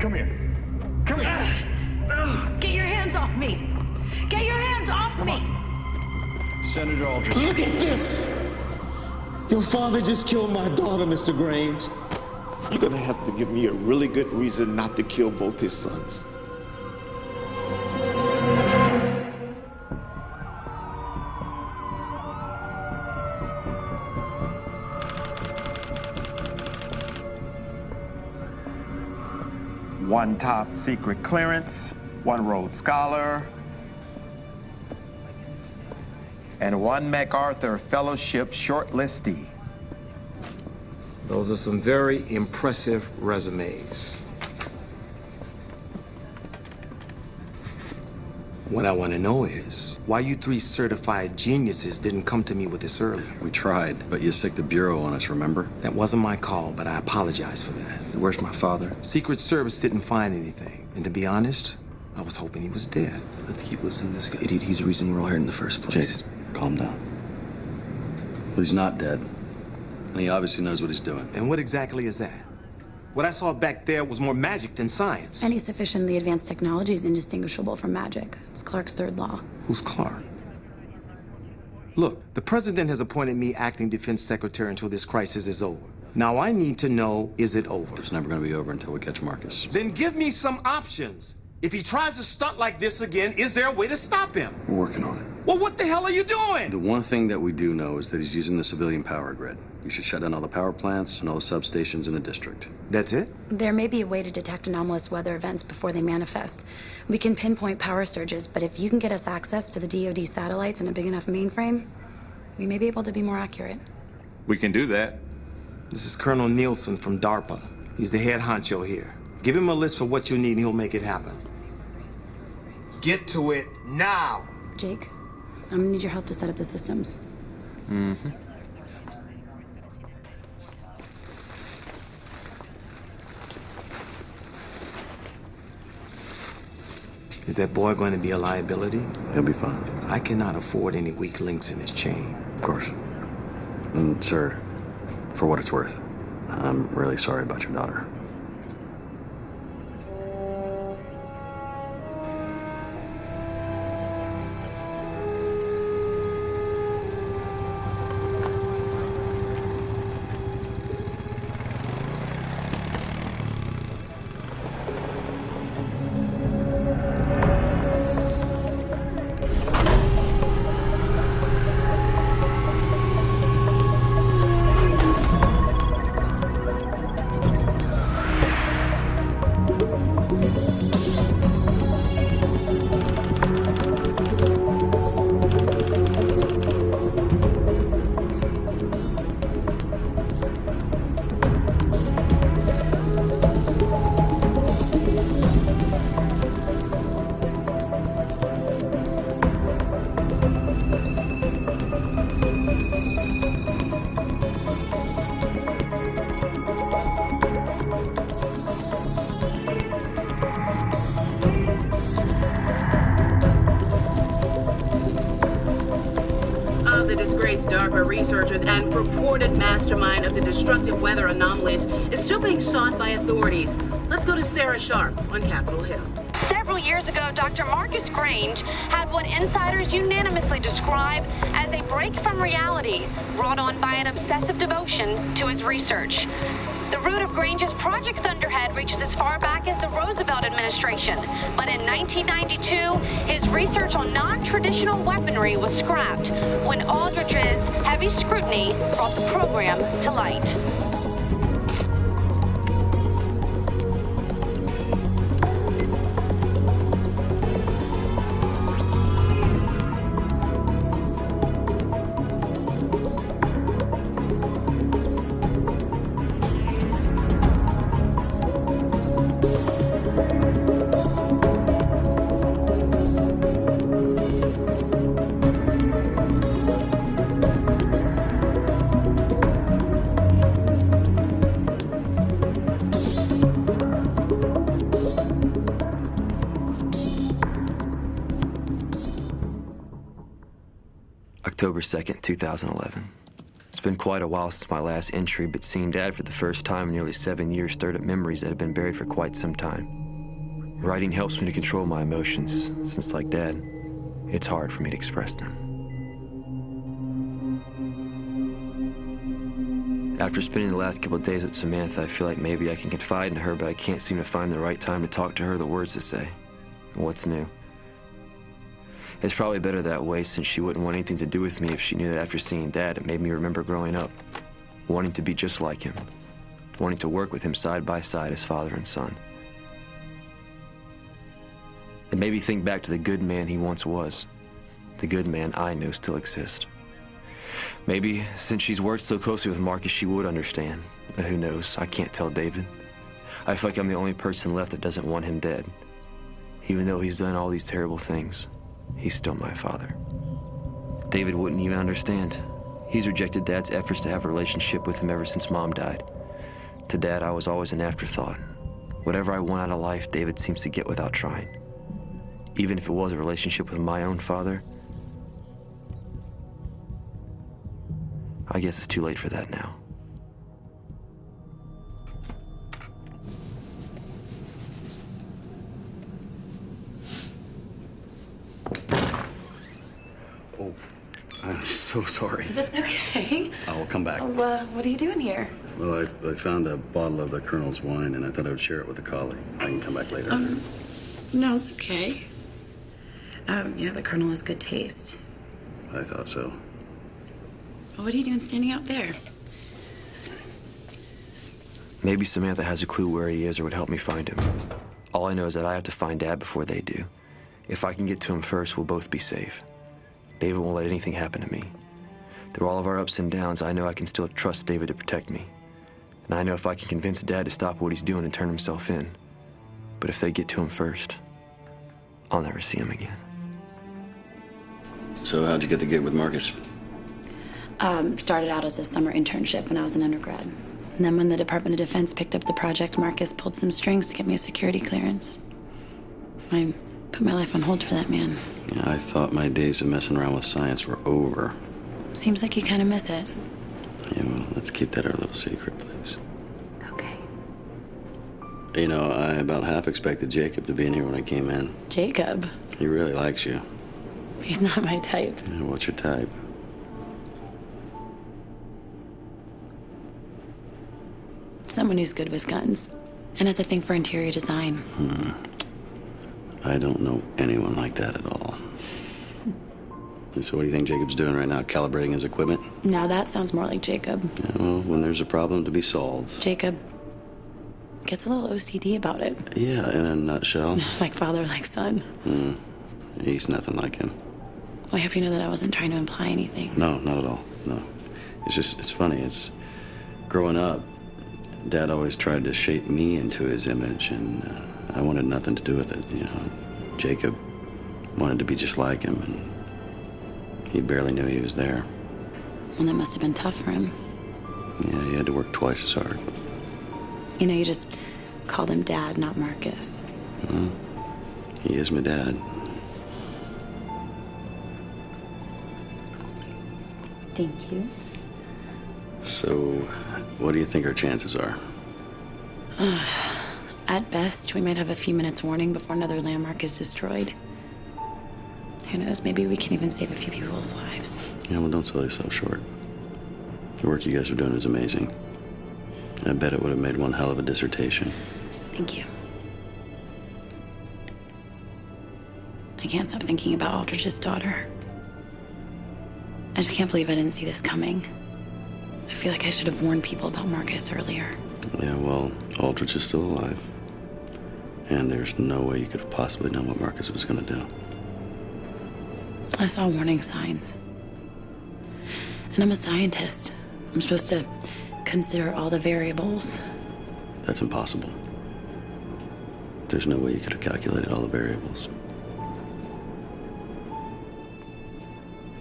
Come here. Come here. Get your hands off me! Get your hands off me! Senator Aldridge. Look at this! Your father just killed my daughter, Mr. Grange. You're gonna have to give me a really good reason not to kill both his sons. One top secret clearance, one Rhodes Scholar, and one MacArthur Fellowship shortlistee. Those are some very impressive resumes. What I want to know is why you three certified geniuses didn't come to me with this earlier. We tried, but you sicked the Bureau on us, remember? That wasn't my call, but I apologize for that. Where's my father? Secret Service didn't find anything. And to be honest, I was hoping he was dead. Let's keep listening to this guy. Idiot, he's the reason we're all here in the first place. Jason, calm down. Well, he's not dead. And he obviously knows what he's doing. And what exactly is that? What I saw back there was more magic than science. Any sufficiently advanced technology is indistinguishable from magic. It's Clark's third law. Who's Clark? Look, the president has appointed me acting defense secretary until this crisis is over. Now I need to know, is it over? It's never going to be over until we catch Marcus. Then give me some options. If he tries to stunt like this again, is there a way to stop him? We're working on it. Well, what the hell are you doing? The one thing that we do know is that he's using the civilian power grid. You should shut down all the power plants and all the substations in the district. That's it? There may be a way to detect anomalous weather events before they manifest. We can pinpoint power surges, but if you can get us access to the DoD satellites and a big enough mainframe, we may be able to be more accurate. We can do that. This is Colonel Nielsen from DARPA. He's the head honcho here. Give him a list for what you need and he'll make it happen. Get to it now! Jake, I'm gonna need your help to set up the systems. Mm-hmm. Is that boy going to be a liability? He'll be fine. I cannot afford any weak links in his chain. Of course. And, sir, for what it's worth, I'm really sorry about your daughter. by researchers and purported mastermind of the destructive weather anomalies, is still being sought by authorities. Let's go to Sarah Sharp on Capitol Hill. Several years ago, Dr. Marcus Grange had what insiders unanimously describe as a break from reality, brought on by an obsessive devotion to his research. The root of Grange's Project Thunderhead reaches as far back as the Roosevelt administration. But in 1992, his research on non-traditional weaponry was scrapped when Aldrich's heavy scrutiny brought the program to light. October 2nd, 2011. It's been quite a while since my last entry, but seeing Dad for the first time in nearly 7 years stirred up memories that have been buried for quite some time. Writing helps me to control my emotions, since like Dad, it's hard for me to express them. After spending the last couple of days with Samantha, I feel like maybe I can confide in her, but I can't seem to find the right time to talk to her, the words to say. What's new? It's probably better that way, since she wouldn't want anything to do with me if she knew that after seeing Dad, it made me remember growing up, wanting to be just like him, wanting to work with him side by side as father and son. It made me think back to the good man he once was, the good man I know still exists. Maybe, since she's worked so closely with Marcus, she would understand, but who knows? I can't tell David. I feel like I'm the only person left that doesn't want him dead. Even though he's done all these terrible things, he's still my father. David wouldn't even understand. He's rejected Dad's efforts to have a relationship with him ever since Mom died. To Dad, I was always an afterthought. Whatever I want out of life, David seems to get without trying. Even if it was a relationship with my own father, I guess it's too late for that now. Oh, I'm so sorry. That's okay. I will come back. What are you doing here? Well, I found a bottle of the Colonel's wine, and I thought I would share it with a colleague. I can come back later. No, it's okay. Yeah, the Colonel has good taste. I thought so. Well, what are you doing standing out there? Maybe Samantha has a clue where he is or would help me find him. All I know is that I have to find Dad before they do. If I can get to him first, we'll both be safe. David won't let anything happen to me. Through all of our ups and downs, I know I can still trust David to protect me. And I know if I can convince Dad to stop what he's doing and turn himself in. But if they get to him first, I'll never see him again. So how'd you get the gig with Marcus? Started out as a summer internship when I was an undergrad. And then when the Department of Defense picked up the project, Marcus pulled some strings to get me a security clearance. I put my life on hold for that man. Yeah, I thought my days of messing around with science were over. Seems like you kind of miss it. Yeah, well, let's keep that our little secret, please. Okay. You know, I about half expected Jacob to be in here when I came in. Jacob? He really likes you. He's not my type. Yeah, what's your type? Someone who's good with guns and has a thing for interior design. I don't know anyone like that at all. And so what do you think Jacob's doing right now? Calibrating his equipment? Now that sounds more like Jacob. Yeah, well, when there's a problem to be solved. Jacob gets a little OCD about it. Yeah, in a nutshell. Like father, like son. He's nothing like him. Well, I hope you know that I wasn't trying to imply anything. No, not at all. No. It's just, it's funny. It's growing up, Dad always tried to shape me into his image, and I wanted nothing to do with it, you know. Jacob wanted to be just like him, and he barely knew he was there. Well, that must have been tough for him. Yeah, he had to work twice as hard. You know, you just called him Dad, not Marcus. Well, he is my dad. Thank you. So, what do you think our chances are? At best, we might have a few minutes warning before another landmark is destroyed. Who knows, maybe we can even save a few people's lives. Yeah, well, don't sell yourself short. The work you guys are doing is amazing. I bet it would have made one hell of a dissertation. Thank you. I can't stop thinking about Aldrich's daughter. I just can't believe I didn't see this coming. I feel like I should have warned people about Marcus earlier. Yeah, well, Aldrich is still alive. And there's no way you could have possibly known what Marcus was going to do. I saw warning signs. And I'm a scientist. I'm supposed to consider all the variables. That's impossible. There's no way you could have calculated all the variables.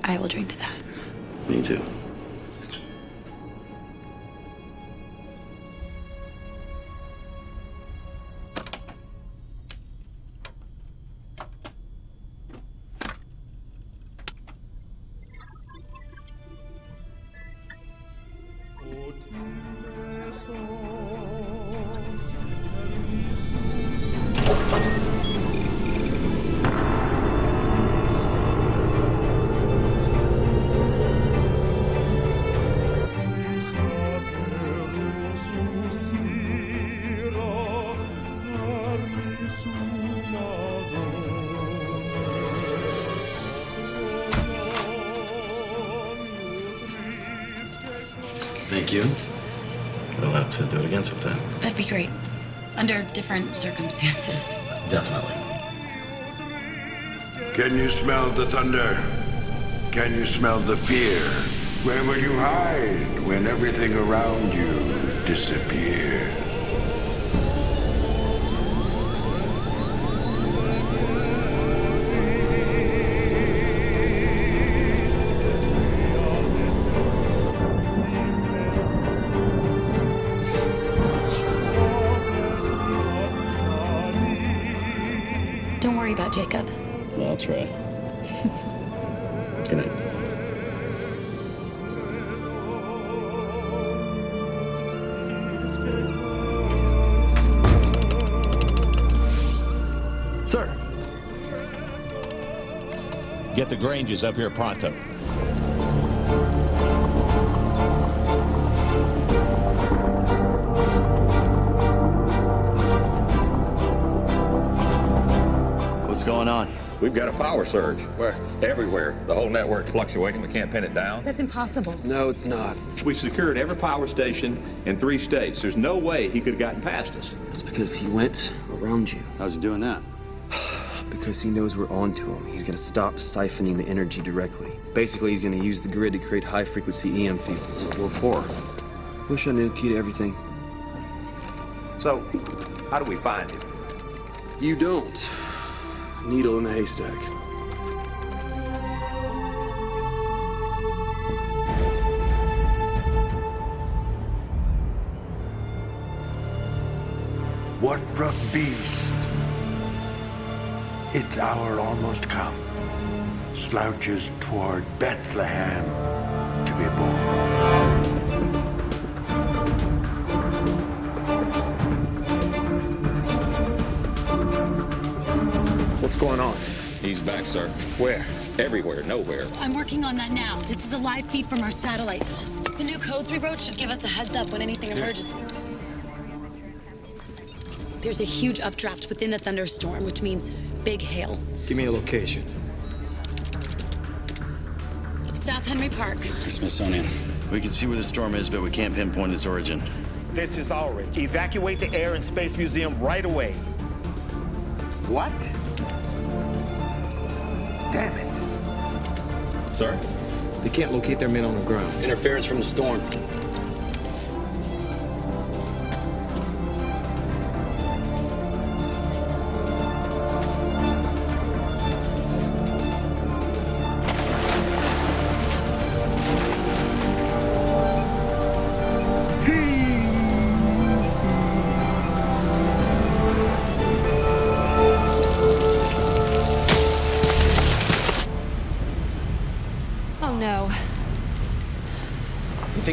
I will drink to that. Me too. Thank you. We'll have to do it again sometime. That'd be great. Under different circumstances. Definitely. Can you smell the thunder? Can you smell the fear? Where will you hide when everything around you disappears? Don't worry about Jacob. I'll try. Good night. Sir. Get the Granges up here pronto. What's going on? We've got a power surge. Where? Everywhere. The whole network's fluctuating. We can't pin it down. That's impossible. No, it's not. We secured every power station in 3 states. There's no way he could have gotten past us. It's because he went around you. How's he doing that? Because he knows we're on to him. He's going to stop siphoning the energy directly. Basically, he's going to use the grid to create high-frequency EM fields. What for? Wish I knew the key to everything. So, how do we find him? You don't. Needle in a haystack. What rough beast? Its hour almost come. Slouches toward Bethlehem to be born. What's going on? He's back, sir. Where? Everywhere, nowhere. I'm working on that now. This is a live feed from our satellite. The new codes we wrote should give us a heads up when anything emerges. There's a huge updraft within the thunderstorm, which means big hail. Give me a location. South Henry Park. Smithsonian. We can see where the storm is, but we can't pinpoint its origin. This is Ulrich. Evacuate the Air and Space Museum right away. What? Damn it. Sir? They can't locate their men on the ground. Interference from the storm.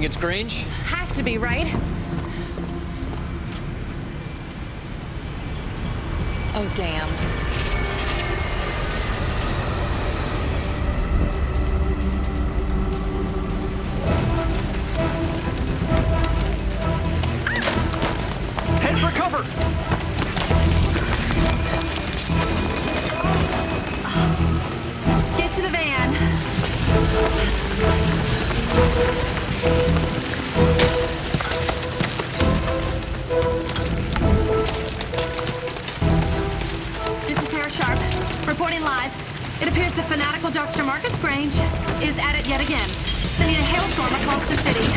it's Grange? Has to be, right? Oh, damn. Head for cover! Get to the van. This is Sarah Sharp, reporting live. It appears the fanatical Dr. Marcus Grange is at it yet again, sending a hailstorm across the city.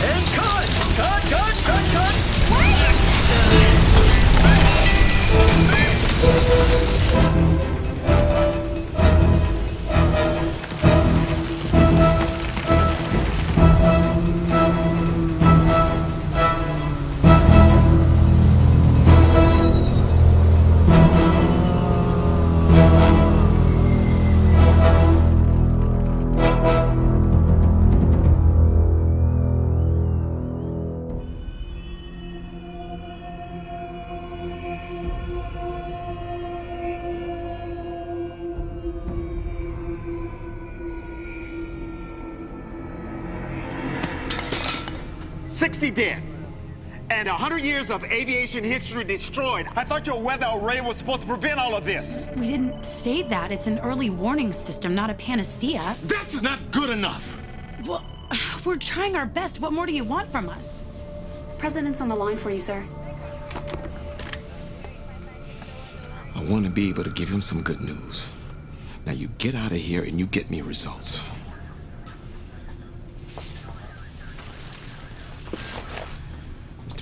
And cut! Cut, cut, cut, cut! Dead. And 100 years of aviation history destroyed. I thought your weather array was supposed to prevent all of this. We didn't say that. It's an early warning system, not a panacea. That's not good enough. Well, we're trying our best. What more do you want from us? President's on the line for you, sir. I want to be able to give him some good news. Now you get out of here and you get me results.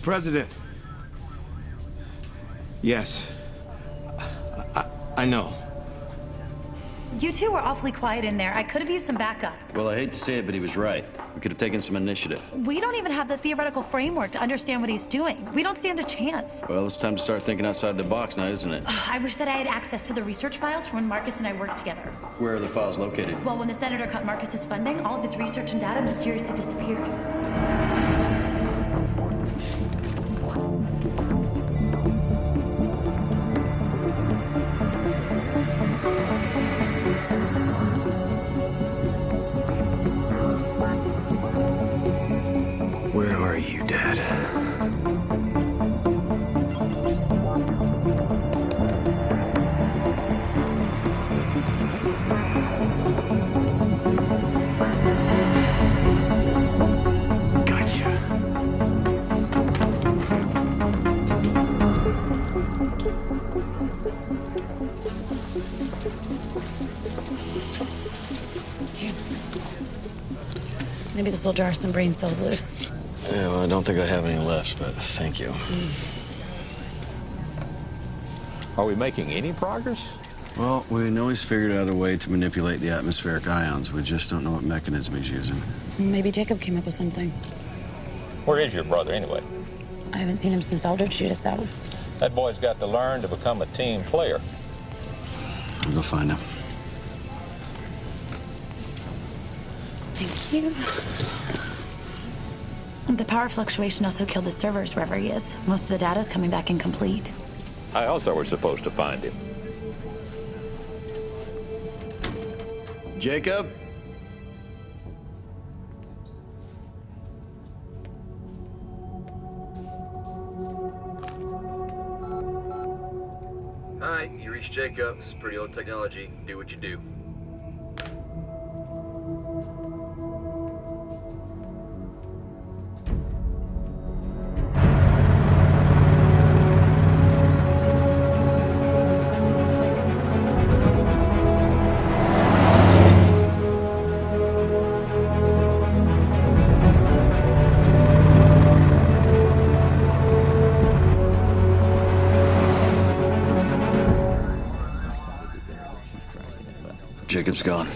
President. Yes. I know. You two were awfully quiet in there. I could have used some backup. Well, I hate to say it, but he was right. We could have taken some initiative. We don't even have the theoretical framework to understand what he's doing. We don't stand a chance. Well, it's time to start thinking outside the box now, isn't it? I wish that I had access to the research files from when Marcus and I worked together. Where are the files located? Well, when the senator cut Marcus's funding, all of his research and data mysteriously disappeared. Where are you, Dad? Maybe this will jar some brain cells loose. Yeah, well, I don't think I have any left, but thank you. Are we making any progress? Well, we know he's figured out a way to manipulate the atmospheric ions. We just don't know what mechanism he's using. Maybe Jacob came up with something. Where is your brother, anyway? I haven't seen him since Aldrich shoot us out. That boy's got to learn to become a team player. I'll go find him. Thank you. The power fluctuation also killed the servers wherever he is. Most of the data is coming back incomplete. I also was supposed to find him. Jacob? Hi, you reached Jacob. This is pretty old technology. Do what you do. Jacob's gone.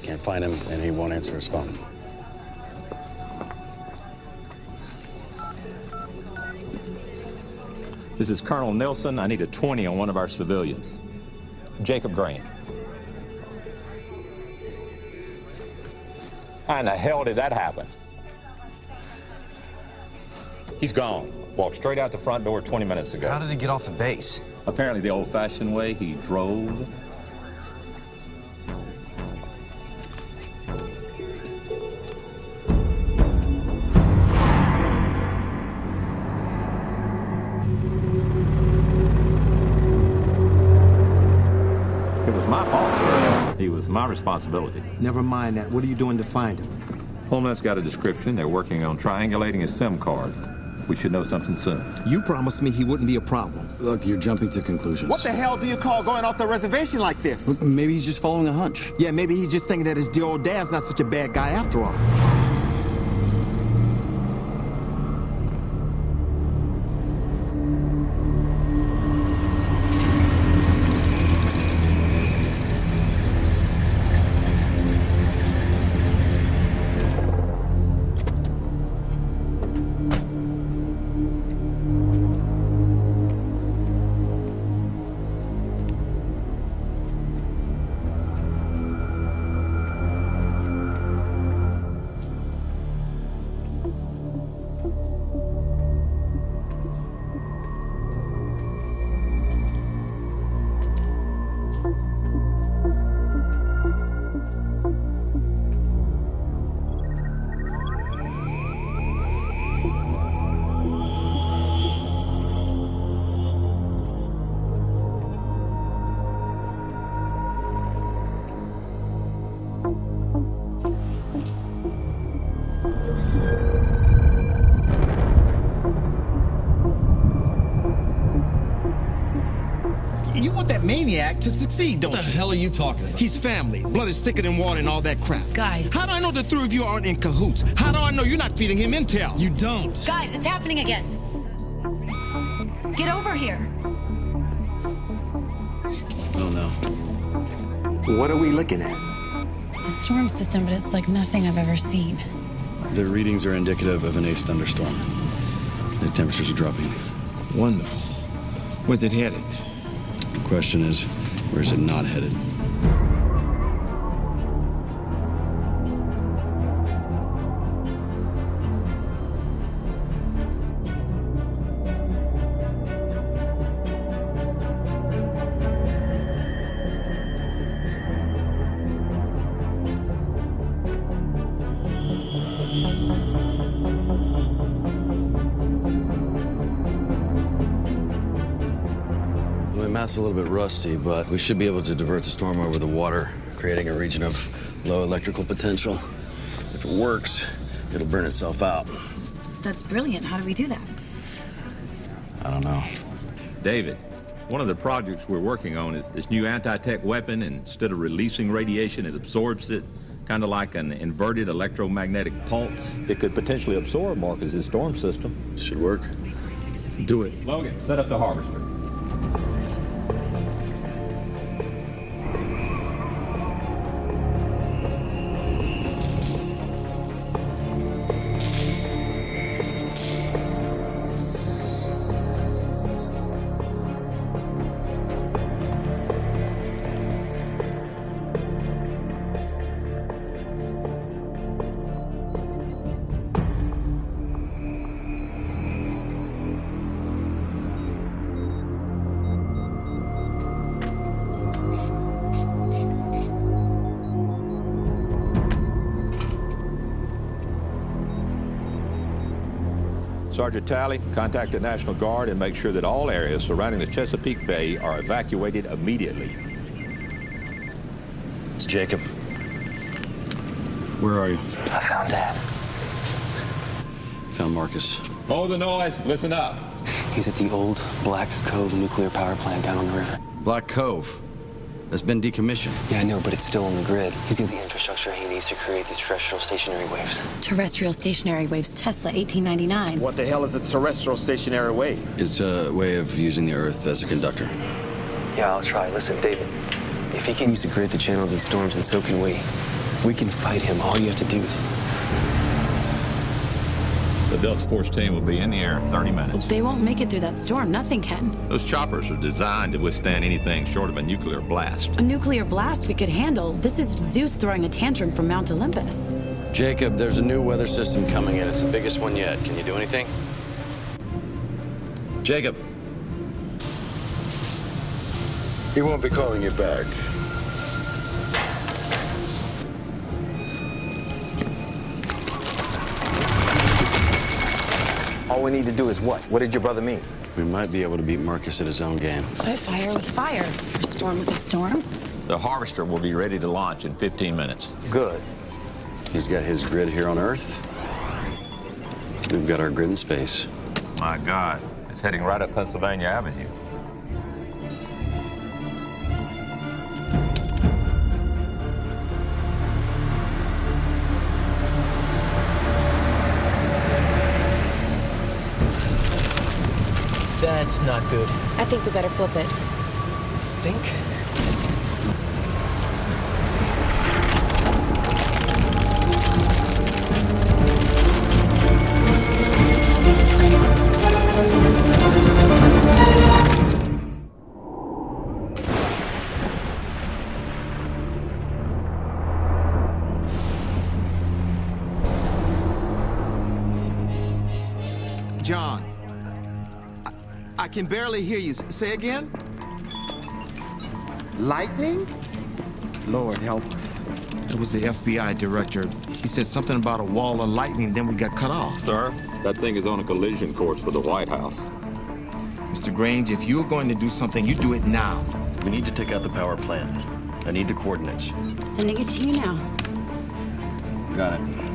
Can't find him, and he won't answer his phone. This is Colonel Nelson. I need a 20 on one of our civilians. Jacob Grange. How in the hell did that happen? He's gone. Walked straight out the front door 20 minutes ago. How did he get off the base? Apparently the old-fashioned way. He drove. It was my fault, sir. He was my responsibility. Never mind that. What are you doing to find him? Homeland's got a description. They're working on triangulating his SIM card. We should know something soon. You promised me he wouldn't be a problem. Look, you're jumping to conclusions. What the hell do you call going off the reservation like this? Look, maybe he's just following a hunch. Yeah, maybe he's just thinking that his dear old dad's not such a bad guy after all. You want that maniac to succeed, don't you? What the hell are you talking about? He's family. Blood is thicker than water and all that crap. Guys. How do I know the three of you aren't in cahoots? How do I know you're not feeding him intel? You don't. Guys, it's happening again. Get over here. Oh, no. What are we looking at? It's a storm system, but it's like nothing I've ever seen. The readings are indicative of an ace thunderstorm. The temperatures are dropping. Wonderful. Where's it headed? The question is, where's it not headed? My math's a little bit rusty, but we should be able to divert the storm over the water, creating a region of low electrical potential. If it works, it'll burn itself out. That's brilliant. How do we do that? I don't know. David, one of the projects we're working on is this new anti-tech weapon. Instead of releasing radiation, it absorbs it, kind of like an inverted electromagnetic pulse. It could potentially absorb Marcus's storm system. Should work. Do it. Logan, set up the harvester. Sergeant Talley, contact the National Guard and make sure that all areas surrounding the Chesapeake Bay are evacuated immediately. It's Jacob. Where are you? I found Dad. Found Marcus. Hold the noise. Listen up. He's at the old Black Cove nuclear power plant down on the river. Black Cove. That's been decommissioned. Yeah, I know, but it's still on the grid. He's got the infrastructure he needs to create these terrestrial stationary waves. Terrestrial stationary waves, Tesla, 1899. What the hell is a terrestrial stationary wave? It's a way of using the Earth as a conductor. Yeah, I'll try. Listen, David, if he can use the grid to channel these storms, and so can we. We can fight him. All you have to do is... The Delta Force team will be in the air in 30 minutes. They won't make it through that storm. Nothing can. Those choppers are designed to withstand anything short of a nuclear blast. A nuclear blast we could handle. This is Zeus throwing a tantrum from Mount Olympus. Jacob, there's a new weather system coming in. It's the biggest one yet. Can you do anything? Jacob. He won't be calling you back. All we need to do is what? What did your brother mean? We might be able to beat Marcus at his own game. Fight fire with fire. A storm with a storm. The harvester will be ready to launch in 15 minutes. Good. He's got his grid here on Earth. We've got our grid in space. My God, it's heading right up Pennsylvania Avenue. That's not good. I think we better flip it. Think? John, I can barely hear you. Say again? Lightning? Lord help us. It was the FBI director. He said something about a wall of lightning, then we got cut off. Sir, that thing is on a collision course for the White House. Mr. Grange, if you're going to do something, you do it now. We need to take out the power plant. I need the coordinates. Sending it to you now. Got it.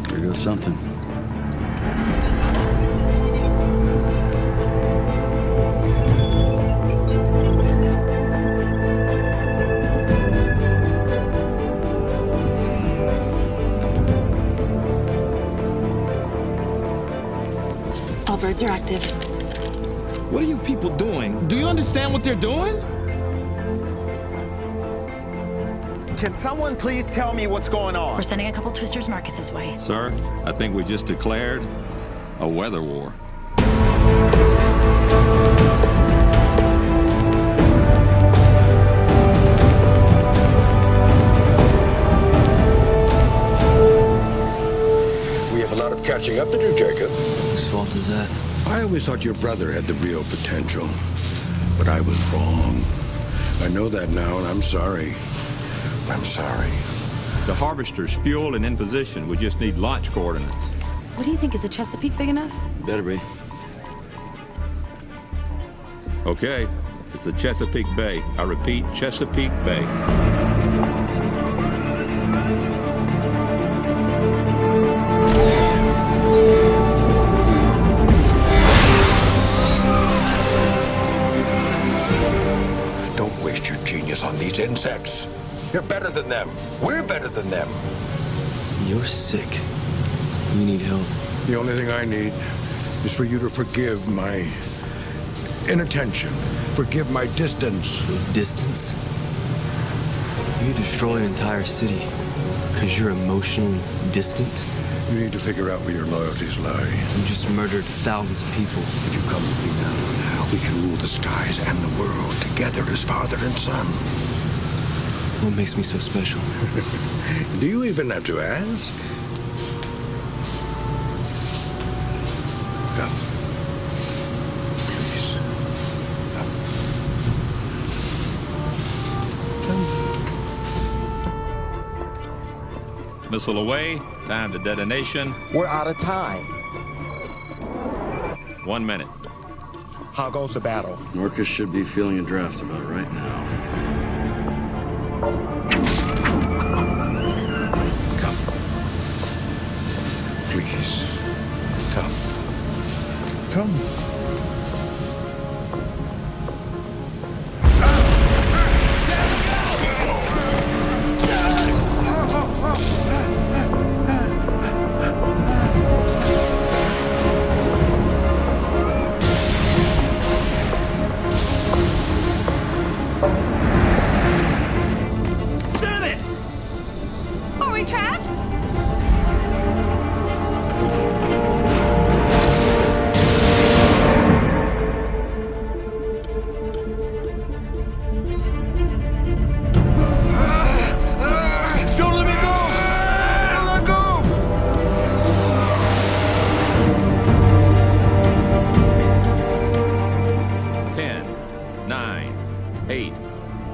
There goes something. All birds are active. What are you people doing? Do you understand what they're doing? Can someone please tell me what's going on? We're sending a couple twisters Marcus's way. Sir, I think we just declared a weather war. We have a lot of catching up to do, Jacob. Whose fault is that? I always thought your brother had the real potential, but I was wrong. I know that now, and I'm sorry. I'm sorry. The harvester's fuel and in position. We just need launch coordinates. What do you think? Is the Chesapeake big enough? Better be. Okay, it's the Chesapeake Bay. I repeat, Chesapeake Bay. Don't waste your genius on these insects. You're better than them. We're better than them. You're sick. You need help. The only thing I need is for you to forgive my inattention. Forgive my distance. Distance? You destroy an entire city because you're emotionally distant? You need to figure out where your loyalties lie. You just murdered thousands of people. If you come with me now, we can rule the skies and the world together as father and son. What makes me so special? Do you even have to ask? Come. Please. Come. Missile away. Time to detonation. We're out of time. 1 minute. How goes the battle? Marcus should be feeling a draft about right now. Come. Please. Come. Come.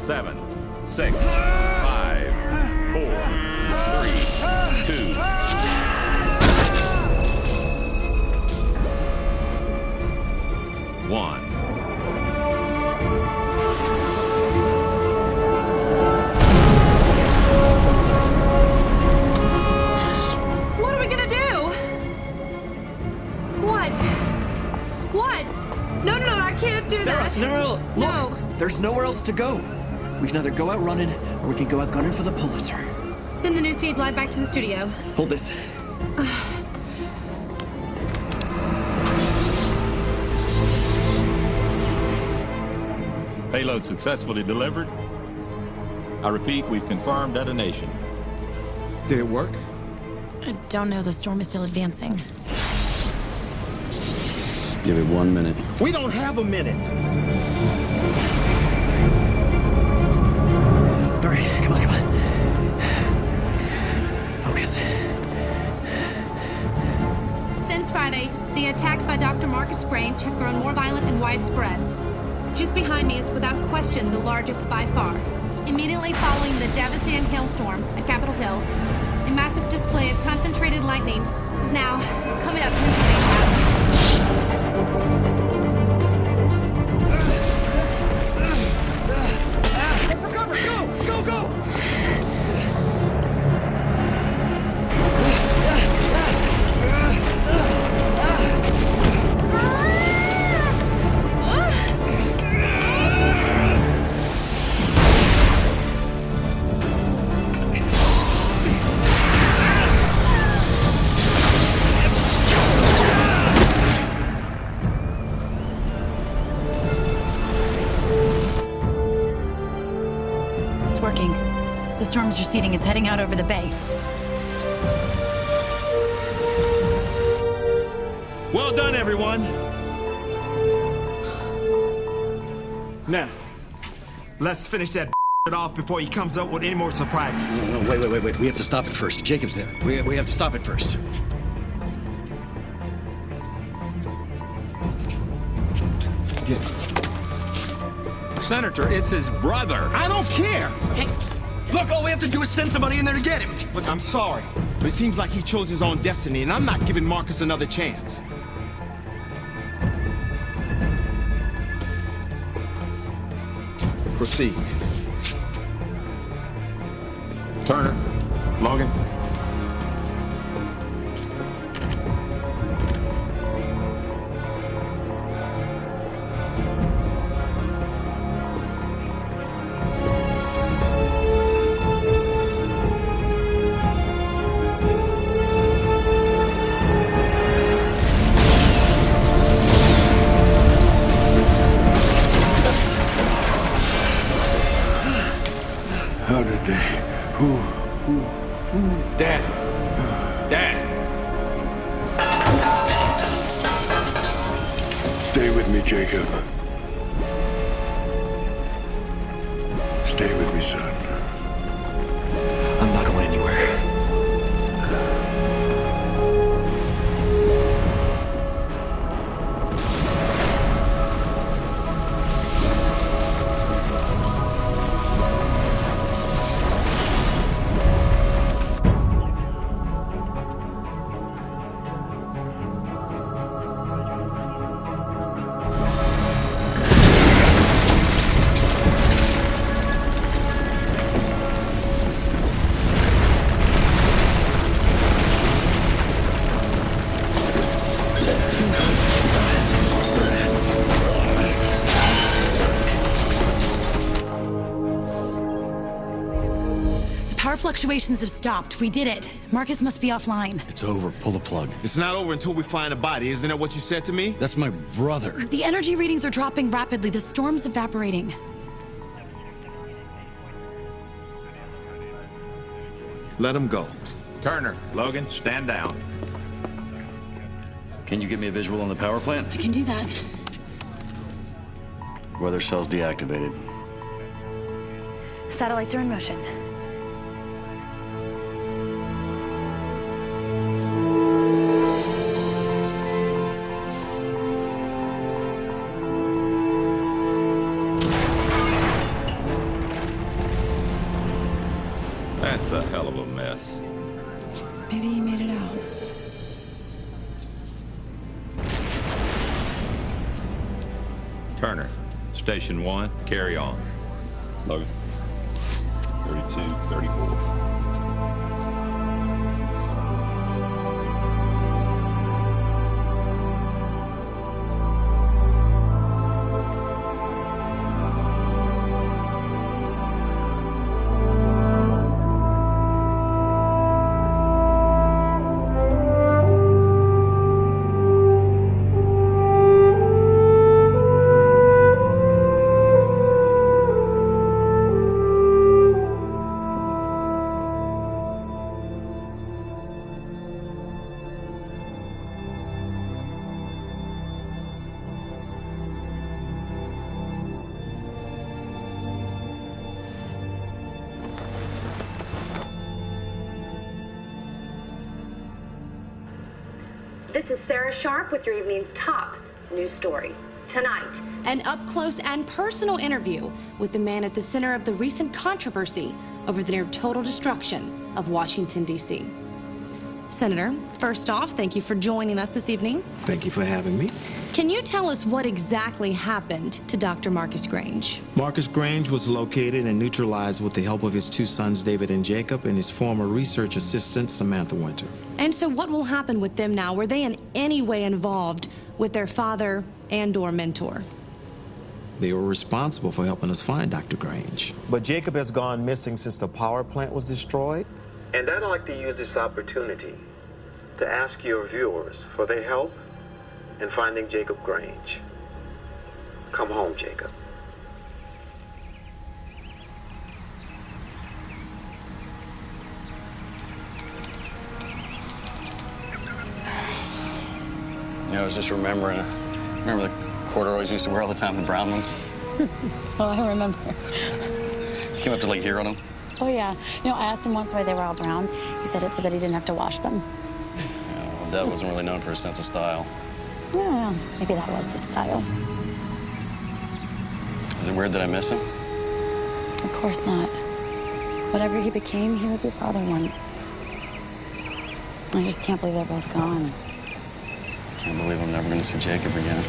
7, 6, 5, 4, 3, 2. One. What are we gonna do? What? What? No, I can't do that. No. No. Look, there's nowhere else to go. We can either go out running, or we can go out gunning for the Pulitzer. Send the newsfeed live back to the studio. Hold this. Payload successfully delivered. I repeat, we've confirmed detonation. Did it work? I don't know. The storm is still advancing. Give it 1 minute. We don't have a minute. All right, come on. Focus. Since Friday, the attacks by Dr. Marcus Grange have grown more violent and widespread. Just behind me is without question the largest by far. Immediately following the devastating hailstorm at Capitol Hill, a massive display of concentrated lightning is now coming up Pennsylvania. For cover! Go! It's working. The storm's receding. It's heading out over the bay. Well done, everyone. Now, let's finish that off before he comes up with any more surprises. No, wait. We have to stop it first. Jacob's there. We have to stop it first. Senator, it's his brother. I don't care. Hey, look, all we have to do is send somebody in there to get him. Look, I'm sorry, but it seems like he chose his own destiny, and I'm not giving Marcus another chance. Proceed. Turner, Logan. How did they? Who? Dad. Stay with me, Jacob. Stay with me, son. I'm not going anywhere. Power fluctuations have stopped. We did it. Marcus must be offline. It's over. Pull the plug. It's not over until we find a body. Isn't that what you said to me? That's my brother. The energy readings are dropping rapidly. The storm's evaporating. Let him go. Turner, Logan, stand down. Can you give me a visual on the power plant? I can do that. Weather cells deactivated. Satellites are in motion. a hell of a mess. Maybe he made it out. Turner, Station 1, carry on. Logan. 32, 34. This is Sarah Sharp with your evening's top news story. Tonight, an up-close and personal interview with the man at the center of the recent controversy over the near total destruction of Washington, D.C. Senator, first off, thank you for joining us this evening. Thank you for having me. Can you tell us what exactly happened to Dr. Marcus Grange? Marcus Grange was located and neutralized with the help of his two sons, David and Jacob, and his former research assistant, Samantha Winter. And so what will happen with them now? Were they in any way involved with their father and/or mentor? They were responsible for helping us find Dr. Grange. But Jacob has gone missing since the power plant was destroyed. And I'd like to use this opportunity to ask your viewers for their help in finding Jacob Grange. Come home, Jacob. Yeah, I was just remembering. Remember the corduroys used to wear all the time, the brown ones? Oh, I remember. You came up to like here on them? Oh, yeah. You know, I asked him once why they were all brown. He said it's so that he didn't have to wash them. Yeah, well, Dad wasn't really known for his sense of style. Yeah, maybe that was his style. Is it weird that I miss him? Of course not. Whatever he became, he was your father once. I just can't believe they're both gone. Can't believe I'm never going to see Jacob again.